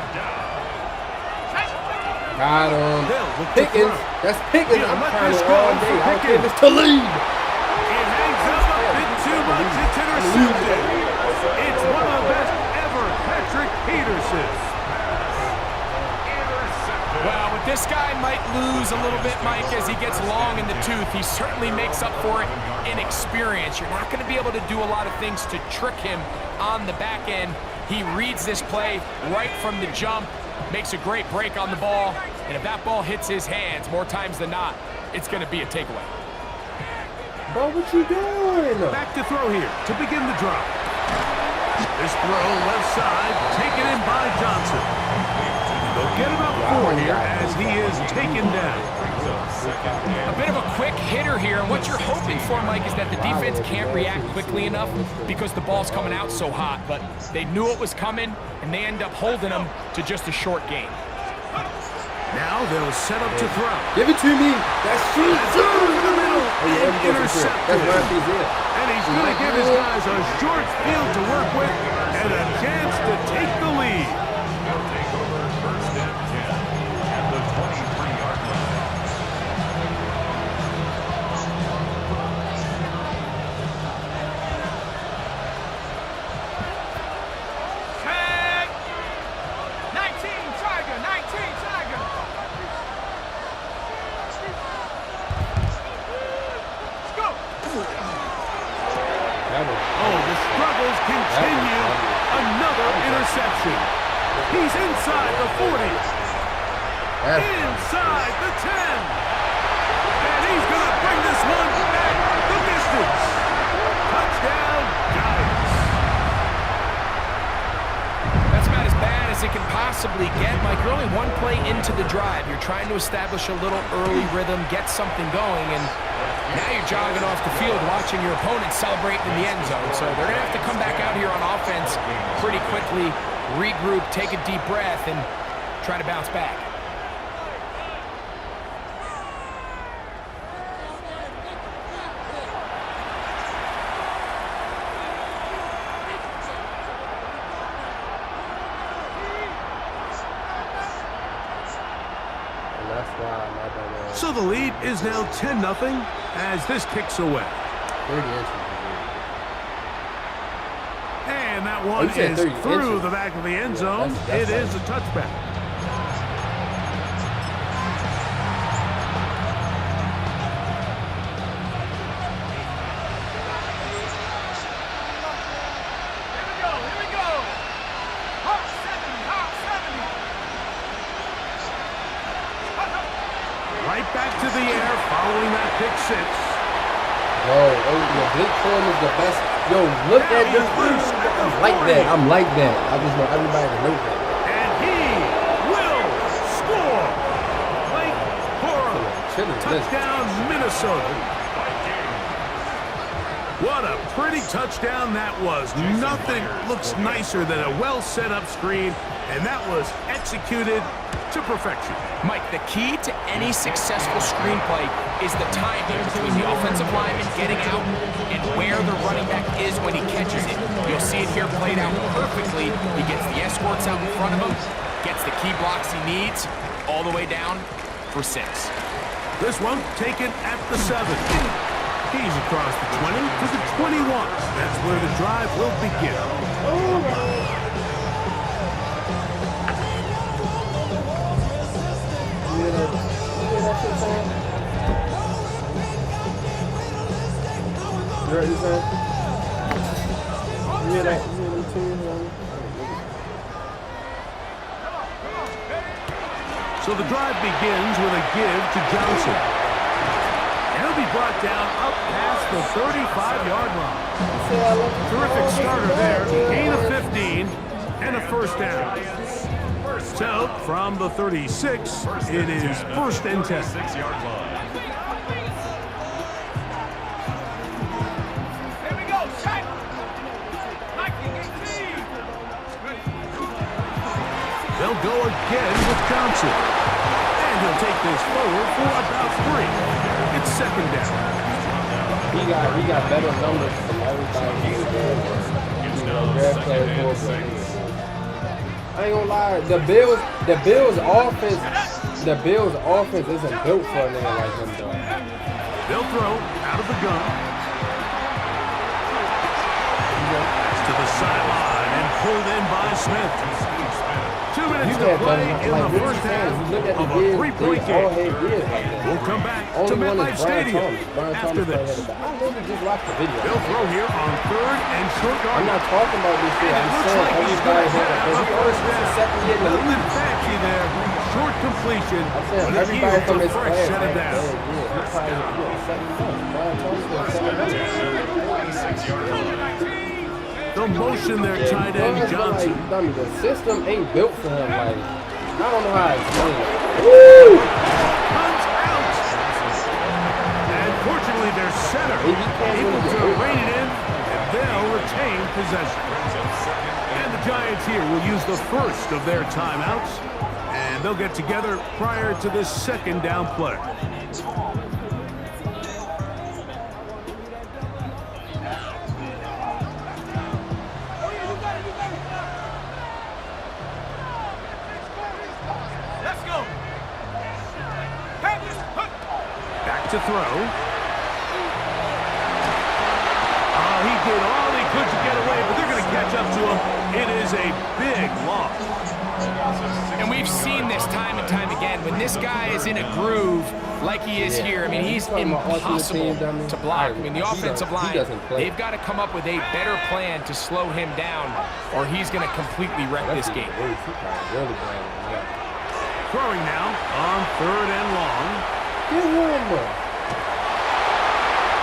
Got him. They'll look to Pickens. throw. That's Pickens. He'll I'm let trying this to go all for day. I don't care if Pickens. it's to lead. It hangs up a bit too much. It's intercepted. It's one of the best ever, Patrick Peterson. Well, with this guy might lose a little bit, Mike, as he gets long in the tooth. He certainly makes up for it in experience. You're not going to be able to do a lot of things to trick him on the back end. He reads this play right from the jump, makes a great break on the ball, and if that ball hits his hands more times than not, it's going to be a takeaway. Bro, what you doing? Back to throw here to begin the drive. This throw left side, taken in by Johnson. They'll get about 4 here as he is taken down. A bit of a quick hitter here, and what you're hoping for, Mike, is that the defense can't react quickly enough because the ball's coming out so hot, but they knew it was coming, and they end up holding them to just a short gain. Now they'll set up to throw. Give it to me. That's true. In the middle. Intercepted. That's right here. And he's going to give his guys a short field to work with and a chance to take the lead. They'll take over 1st and 10 at the 23-yard line. Tag! 19 Tiger, 19 Tiger. Let's go. Oh, the struggles continue. Another interception. He's inside the 40. Inside the 10. And he's going to bring this one back the distance. Touchdown, Giants. That's about as bad as it can possibly get, Mike. You're only one play into the drive. You're trying to establish a little early rhythm, get something going, and now you're jogging off the field watching your opponent celebrate in the end zone. So they're going to have to come back out here on offense pretty quickly, regroup, take a deep breath, and try to bounce back. So the lead is now 10-0 as this kicks away. 30 inches. And that one said is 30 through inches. the back of the end zone. That's It is a touchback. Here we go. Hawk 70, Hawk 70. Right back to the air following that pick six. Yo, the blitz form is the best. Yo, look at this blitz. I'm like that. I'm like that. I just want everybody to know that. And he will score. Blake Corum. Touchdown, Minnesota. What a pretty touchdown that was. Nothing looks nicer than a well set up screen, and that was executed to perfection. Mike, the key to any successful screenplay is the timing between the offensive lineman getting out and where the running back is when he catches it. You'll see it here played out perfectly. He gets the escorts out in front of him, gets the key blocks he needs, all the way down for 6. This one taken at the 7. He's across the 20 to the 21. That's where the drive will begin. You ready, son? You hear that? You hear them tunes, man? So the drive begins with a give to Johnson. And he'll be brought down up past the 35-yard line. Terrific starter there. Gain of 15 and a first down. So from the 36, it is first and 10. 6-yard line. Here we go, check. 1918. They'll go again with Johnson. And he'll take this forward for about 3. It's second down. He got better numbers from everybody. Draft players for I ain't gonna lie, the Bills offense isn't built for a nigga like him though. They'll throw out of the gun. To the sideline and pulled in by Smith. 2 minutes to play in the first half of a 3-point game. We'll come back to MetLife Stadium after this. They'll throw here on 3rd and short yard. I'm not talking about this shit. I'm saying everybody has the second year in the league. Patchy there, short completion. I'm saying But everybody from his fresh class set it down. They'll motion their tight end Johnson. Like, the system ain't built for him. Like, I don't know how to explain it. Woo! Comes out. And fortunately, their center able to rein it in, and they'll retain possession. And the Giants here will use the first of their timeouts, and they'll get together prior to this second down play. Let's go. Back to throw. Oh, he did all he could to get away, but they're going to catch up to him. It is a big loss. And we've seen this time and time again. When this guy is in a groove like he is here, I mean, he's impossible to block. I mean, the offensive line, they've got to come up with a better plan to slow him down, or he's going to completely wreck this game. Throwing now on 3rd and long.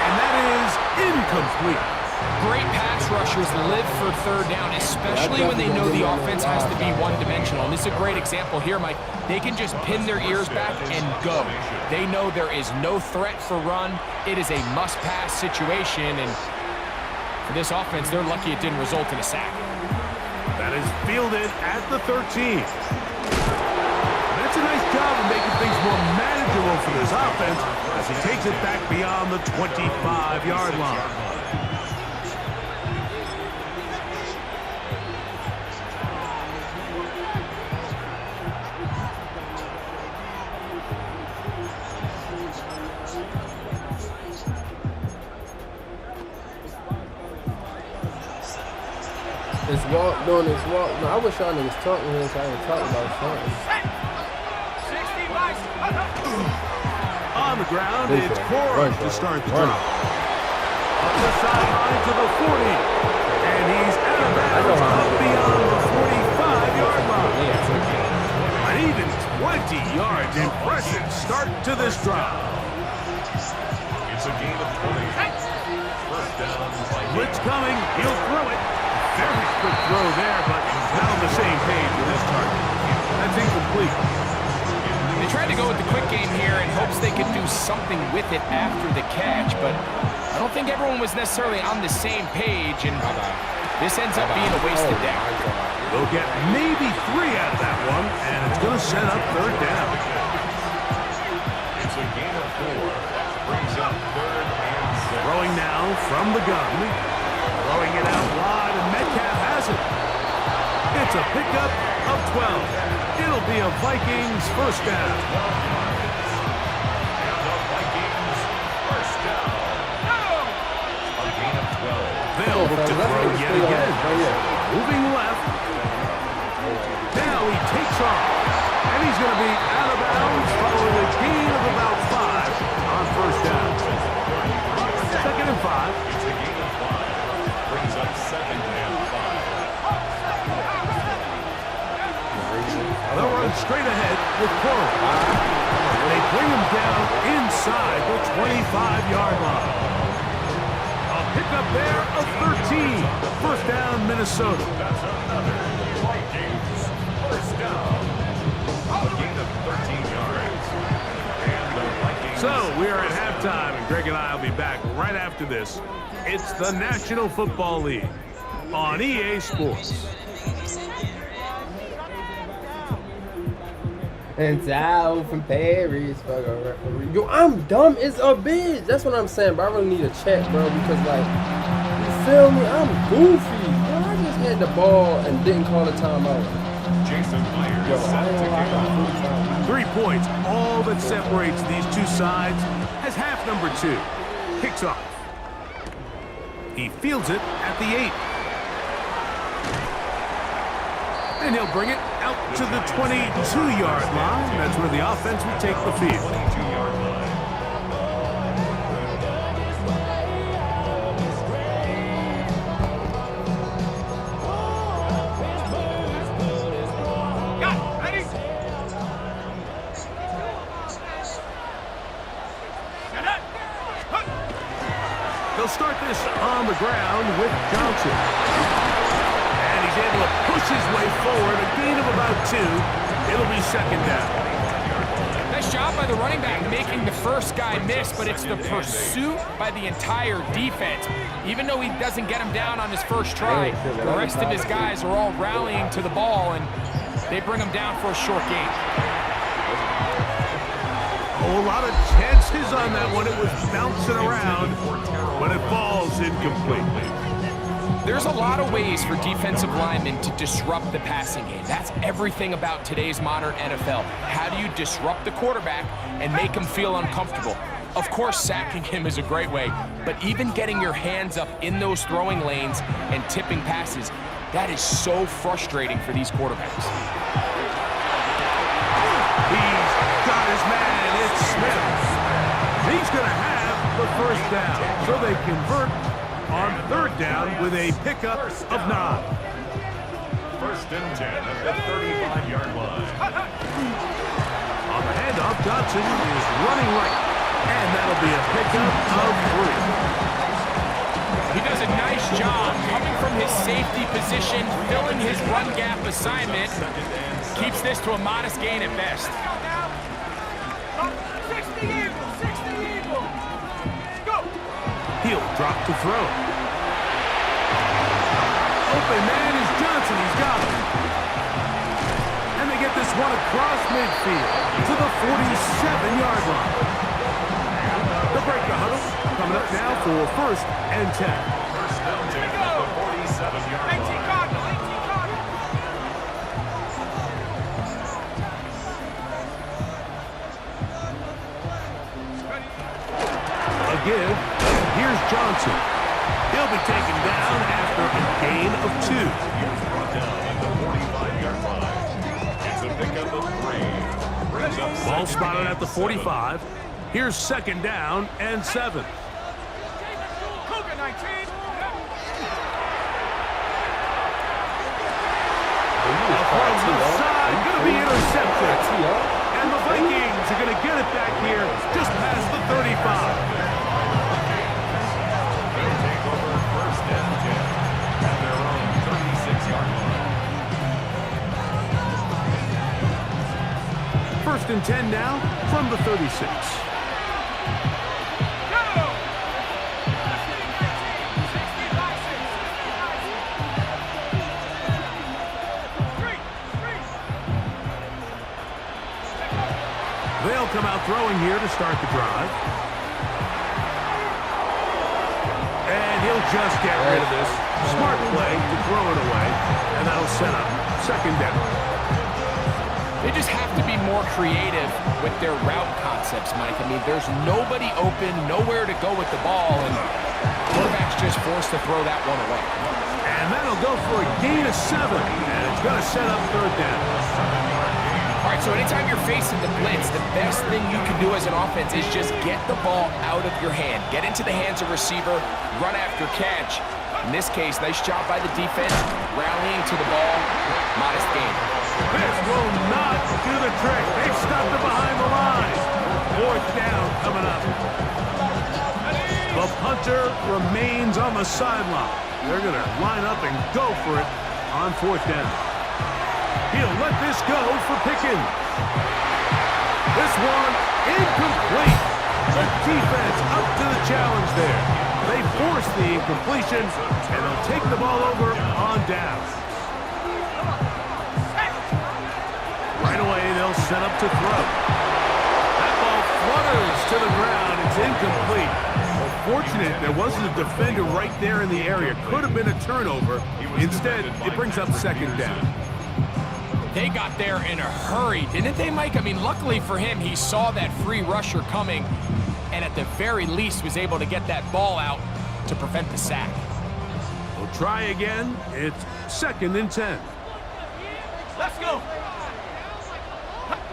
And that is incomplete. Great pass rushers live for 3rd down, especially when they know the offense has to be one-dimensional. And this is a great example here, Mike. They can just pin their ears back and go. They know there is no threat for run. It is a must-pass situation, and for this offense, they're lucky it didn't result in a sack. That is fielded at the 13. That's a nice job of making things more manageable for this offense as he takes it back beyond the 25-yard line. This walk, doing this walk. No, I wish y'all niggas talk to him so I can talk about something. On the ground, it's Corey to start the drive. Up the sideline to the 40. And he's out of bounds up beyond the 45-yard line. An even 20 yards. Impressive start to this drive. It's a gain of 20. First down. Blitz coming. He'll throw it. Very quick throw there, but not on the same page with this target. That's incomplete. They tried to go with the quick game here in hopes they could do something with it after the catch, but I don't think everyone was necessarily on the same page, and this ends up being a wasted down. They'll get maybe 3 out of that one, and it's going to set up 3rd down. It's a gain of 4. Brings up 3rd and 6. Throwing now from the gun. Throwing it out wide, and Metcalf has it. It's a pickup of 12. It'll be a Vikings first down. to throw yet again. Moving left. Now he takes off. And he's going to be out of bounds following a gain of about 5 on first down. 2nd and 5. It's a gain of 5. Brings up 2nd and 5. They'll run straight ahead with Coral. They bring him down inside the 25-yard line. A pickup there of 13. First down, Minnesota. That's another Vikings first down. A gain of 13 yards. And the Vikings. So we are at halftime, and Greg and I will be back right after this. It's the National Football League on EA Sports. And out from Paris, fuck a referee. Yo, I'm dumb as a bitch. That's what I'm saying, bro. I really need a check, bro, because, like, you feel me? I'm goofy. Bro, I just had the ball and didn't call a timeout. Jason Myers set to kick off. 3 points, all that separates these two sides, as half number 2 kicks off. He fields it at the 8. And he'll bring it out to the 22-yard line. That's where the offense will take the field. 22-yard line. Got it. Ready? Get up. They'll start this on the ground with Johnson. And he's able to push his way forward, a gain of about 2. It'll be 2nd down. Nice job by the running back making the first guy miss, but it's the pursuit by the entire defense. Even though he doesn't get him down on his first try, the rest of his guys are all rallying to the ball, and they bring him down for a short gain. Oh, a lot of chances on that one. It was bouncing around, but it falls incomplete. There's a lot of ways for defensive linemen to disrupt the passing game. That's everything about today's modern NFL. How do you disrupt the quarterback and make him feel uncomfortable? Of course, sacking him is a great way, but even getting your hands up in those throwing lanes and tipping passes, that is so frustrating for these quarterbacks. He's got his man. It's Smith. He's going to have the first down, so they convert on 3rd down with a pickup of 9. 1st and 10 at the 35-yard line. On the handoff, Johnson is running right, and that'll be a pickup of 3. He does a nice job coming from his safety position, filling his run gap assignment. Keeps this to a modest gain at best. 60 Eagles. 60 Eagles. Go. He'll drop to throw. Open man is Johnson. He's got him. And they get this one across midfield to the 47-yard line. They'll break the huddle. Coming up now for 1st and 10. First down, 10 at the 47-yard 18 line. Cardinal. 18 Cardinal. A give. Here's Johnson. He'll be taken down after a gain of 2. He was brought down at the 45-yard line. It's a pickup of 3. Brings up Ball 2nd spotted and at the 7. 45. Here's 2nd down and 7. Cougar 19. Across the side, going to be intercepted. And the Vikings are going to get it back here just past the 35. They'll take over 1st and 10 at their own 36-yard line. 1st and 10 now from the 36. They'll come out throwing here to start the drive. And he'll just get rid of this. Smart play to throw it away. And that'll set up 2nd down. They just have to be more creative with their route concepts, Mike. I mean, there's nobody open, nowhere to go with the ball, and quarterback's just forced to throw that one away. And that'll go for a gain of 7, and it's going to set up third down. All right, so anytime you're facing the blitz, the best thing you can do as an offense is just get the ball out of your hand. Get into the hands of receiver, run after catch. In this case, nice job by the defense, rallying to the ball, modest gain. This will not do the trick. They've stopped it behind the line. Fourth down coming up. The punter remains on the sideline. They're going to line up and go for it on fourth down. He'll let this go for Pickens. This one incomplete. The defense up to the challenge there. They force the incompletion, and they'll take the ball over on down. Right away, they'll set up to throw. That ball flutters to the ground. It's incomplete. Fortunate there wasn't a defender right there in the area. Could have been a turnover. Instead, it brings up second down. They got there in a hurry, didn't they, Mike? I mean, luckily for him, he saw that free rusher coming and at the very least was able to get that ball out to prevent the sack. We'll try again. It's 2nd and 10. Let's go.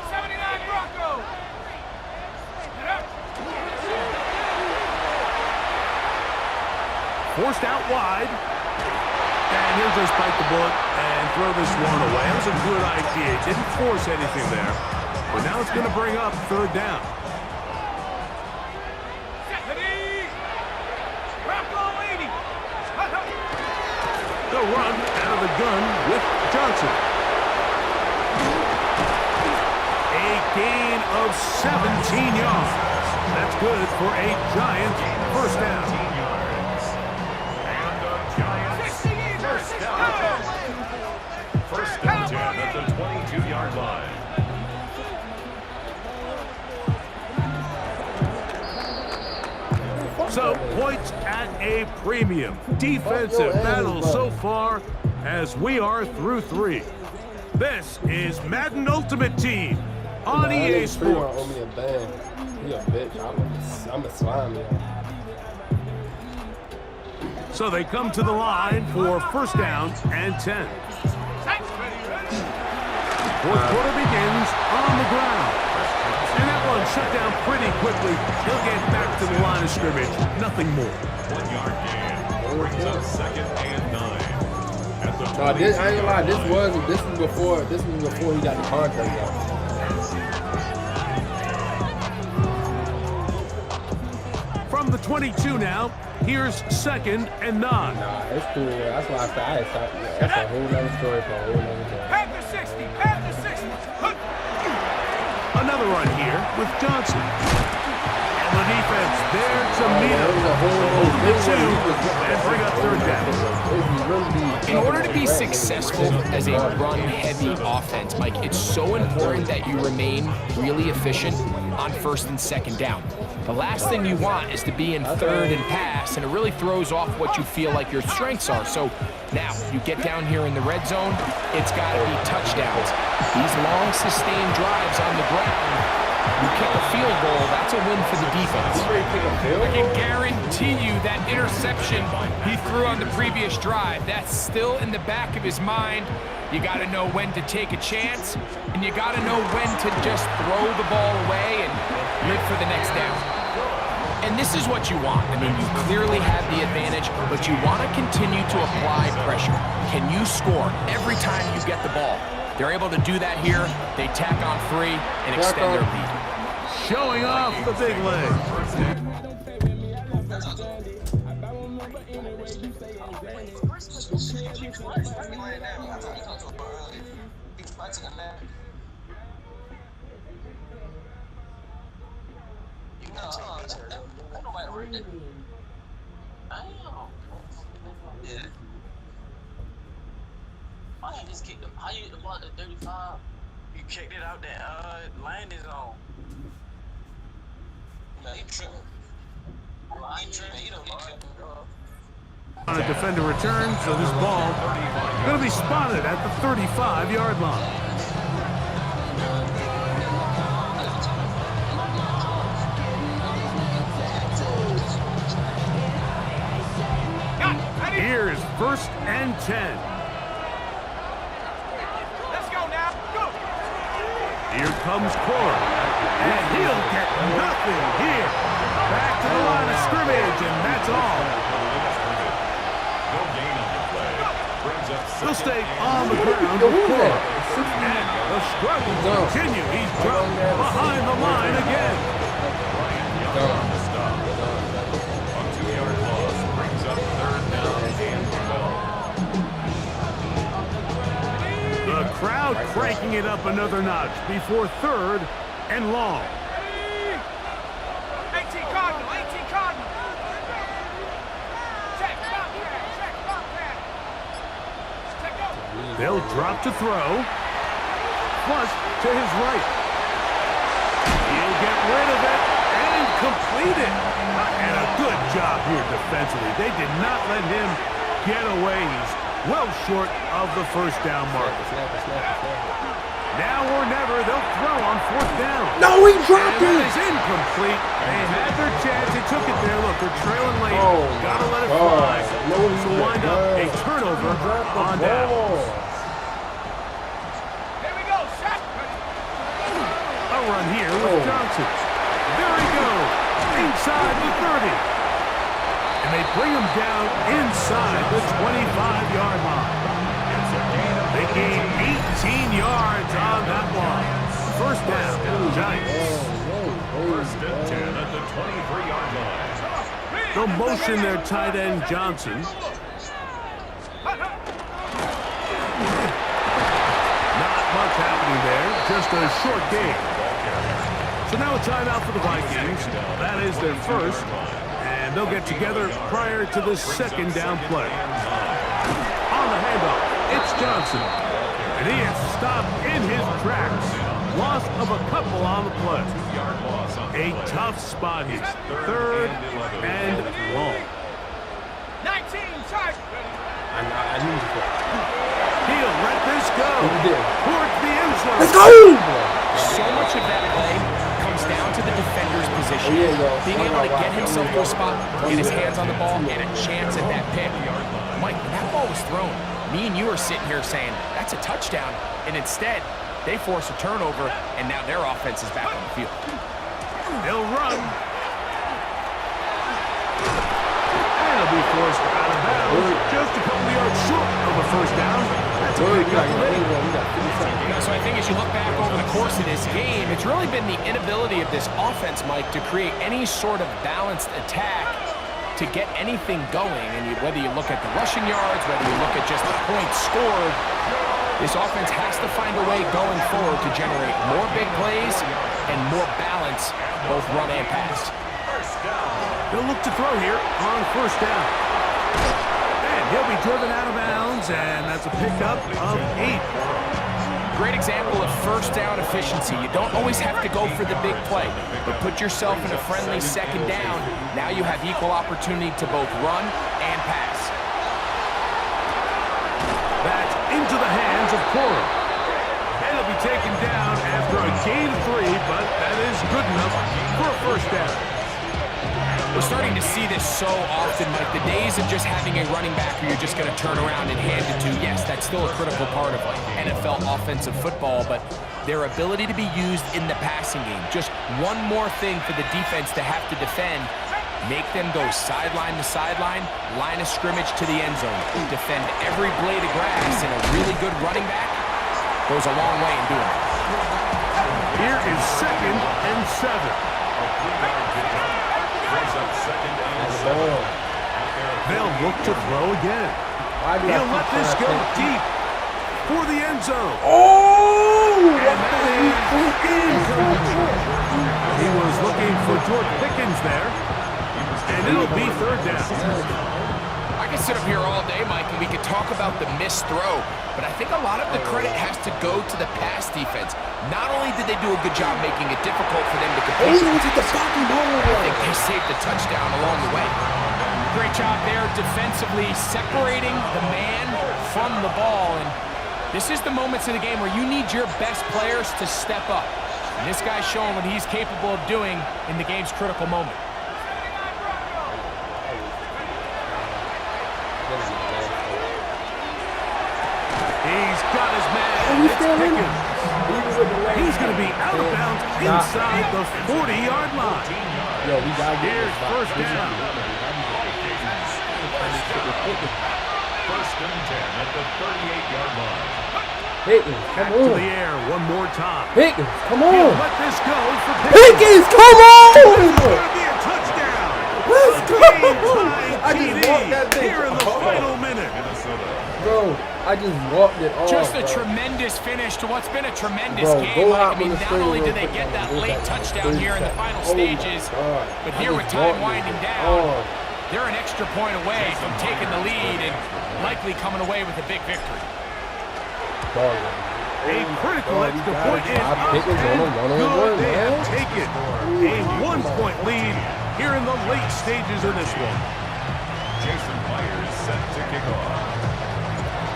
79 Broncos. Get up. Forced out wide. And he'll just bite the bullet and throw this one away. That was a good idea. Didn't force anything there. But now it's going to bring up third down. They'll run out of the gun with Johnson. A gain of 17 yards. That's good for a Giant first down. First and 10 at the 22-yard line. So, points at a premium. Defensive battle so far as we are through 3. This is Madden Ultimate Team on EA Sports. Owe me a bang. He a bitch. I'm a slime, yeah. So they come to the line for first down and 10. Fourth quarter begins on the ground. And that one shut down pretty quickly. He'll get back to the line of scrimmage. Nothing more. 1 yard gain. Brings up 2nd and 9. At the I ain't gonna lie, this was before he got the contract out. From the 22 now, here's 2nd and 9. Nah, it's cool. That's why I said that's a whole other story for a whole other day. Panther 60. Panther 60. Another run here with Johnson. And the defense there to meet him. Hold the 2 and bring up third down. In order to be successful as a run-heavy offense, Mike, it's so important that you remain really efficient on 1st and 2nd down. The last thing you want is to be in 3rd and pass, and it really throws off what you feel like your strengths are. So now you get down here in the red zone, it's got to be touchdowns. These long, sustained drives on the ground, you kick a field goal, that's a win for the defense. I I can guarantee you that interception he threw on the previous drive, that's still in the back of his mind. You got to know when to take a chance, and you got to know when to just throw the ball away and live for the next down. And this is what you want. I mean, you clearly have the advantage, but you want to continue to apply pressure. Can you score every time you get the ball? They're able to do that here. They tack on 3 and extend their lead. Showing off the big leg. Yeah. Why you just kicked him? How you the ball at 35? You kicked it out that landing zone. Man, he tripping. He tripping. He don't tripping, bro. On a defender return, so this ball going to be spotted at the 35-yard line. 1st and 10. Let's go now. Go. Here comes Cora, and he'll get nothing here. Back to the line of scrimmage, and that's all. No gain on the play. Brings up He'll second stay and on the ground with Cora. And the struggles No. continue. He's dropped behind the line again. Ryan Young on the stop. A 2-yard loss brings up 3rd down and 12. The crowd cranking it up another notch before 3rd and long. 18 Cardinal, 18 Cardinal. Check, Bobcat, check, Bobcat. Check go. They'll drop to throw. Flush to his right. He'll get rid of it and complete it. And a good job here defensively. They did not let him get away. He's well short of the 1st down mark. Now or never, they'll throw on 4th down. No, he dropped And it. that is incomplete. They had their chance. They took it there. Look, they're trailing late. Oh, Gotta let it God. fly. No, he So wind up a turnover on down. Here we go, shot. A run here with Johnson. There he goes. Inside the 30. And they bring him down inside the 25-yard line. They gain 18 yards on that one. 1st down, Giants. 1st and 10 at the 23-yard line. They'll motion their tight end Johnson. Not much happening there. Just a short game. So now a timeout for the Vikings. That is their 1st. And they'll get together prior to the 2nd down play. On the handoff, it's Johnson. And he is stopped in his tracks. Loss of a couple on the play. A tough spot here. 3rd and long. 19 charge. I knew you. He'll let this go. He did. Towards the end zone. Let's go! So much of that play comes down to the defender's position. Oh, yeah, yo. Being able to get himself to a spot, get his hands on the ball, and a chance at that pick. Mike, when that ball was thrown, me and you are sitting here saying, that's a touchdown. And instead, they force a turnover, and now their offense is back on the field. He'll run. And he'll be forced out of bounds. Just a couple of yards short of a 1st down. That's a big So I think as you look back over the course of this game, it's really been the inability of this offense, Mike, to create any sort of balanced attack to get anything going. And whether you look at the rushing yards, whether you look at just the points scored, this offense has to find a way going forward to generate more big plays and more balance, both run and pass. He'll look to throw here on 1st down. And he'll be driven out of bounds, and that's a pickup of 8. Great example of 1st down efficiency. You don't always have to go for the big play, but put yourself in a friendly 2nd down. Now you have equal opportunity to both run and pass. That's into the hands of Cora. And he'll be taken down after a gain of 3, but that is good enough for a 1st down. We're starting to see this so often, like the days of just having a running back who you're just going to turn around and hand it to. Yes, that's still a critical part of NFL offensive football, but their ability to be used in the passing game. Just one more thing for the defense to have to defend. Make them go sideline to sideline, line of scrimmage to the end zone. Defend every blade of grass, and a really good running back goes a long way in doing it. Here is 2nd and 7. They'll look to throw again. He'll let this go deep for the end zone. Oh! And that is incomplete. He was looking for George Pickens there. And it'll be 3rd down. I can sit up here all day, Mike, and we could talk about the missed throw, but I think a lot of the credit has to go to the pass defense. Not only did they do a good job making it difficult for them to complete, I think they saved the touchdown along the way. Great job there defensively, separating the man from the ball, and this is the moments of the game where you need your best players to step up. And this guy's showing what he's capable of doing in the game's critical moment. got his man. Oh, he's It's still in it. Pickens. Even with the leg. He's going to be out of bounds inside the 40-yard line. Yo, we gotta get Here's this back. first down. First and 10 at the 38-yard line. Pickens, Back come to on. the air one more time. Pickens, come He'll on. let this go for Pickens. Pickens, come on. It's going to be a touchdown. Let's A go. game-tying I just TD walked that thing. here in the final minute. Bro, I just walked it off. Just a bro. tremendous finish to what's been a tremendous Bro, game. go out I mean, with the not only string do they real get quick, that man. late Go back. touchdown here in the final Oh my stages, God. but I here just with time walked winding it. down, Oh. they're an extra point away from taking the lead and likely coming away with a big victory. Dog, A critical Bro, extra we point gotta is stop up Pickens on a and one-on-one, good. They man. have taken a 1-point lead here in the late stages of this one. Jason Myers set to kick off.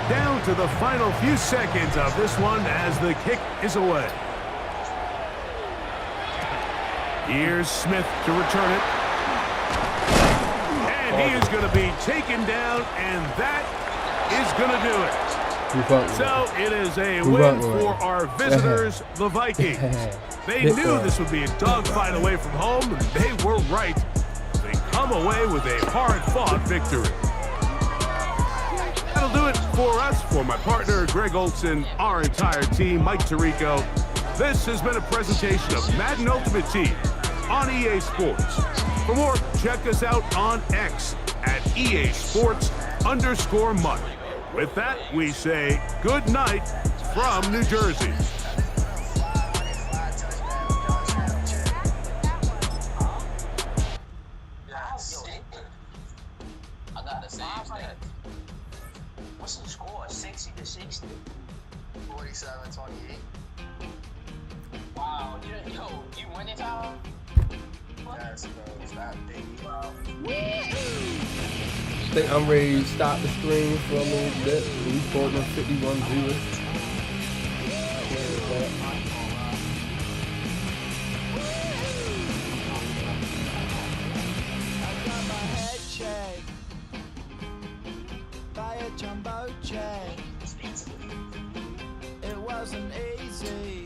Down to the final few seconds of this one as the kick is away. Here's Smith to return it. And he is going to be taken down, and that is going to do it. So it is a win for our visitors, the Vikings. They knew this would be a dogfight away from home, and they were right. They come away with a hard-fought victory. That'll do it for us, for my partner, Greg Olson, our entire team, Mike Tirico. This has been a presentation of Madden Ultimate Team on EA Sports. For more, check us out on X at EA Sports_Mike. With that, we say good night from New Jersey. I got the same stat. What's the score? 60-60? 47-28. Wow, you win it, Tyler? Yes, bro. It's that big. I think I'm ready to stop the stream for a little bit. We scored on 51 viewers. By a jumbo jet. It wasn't easy.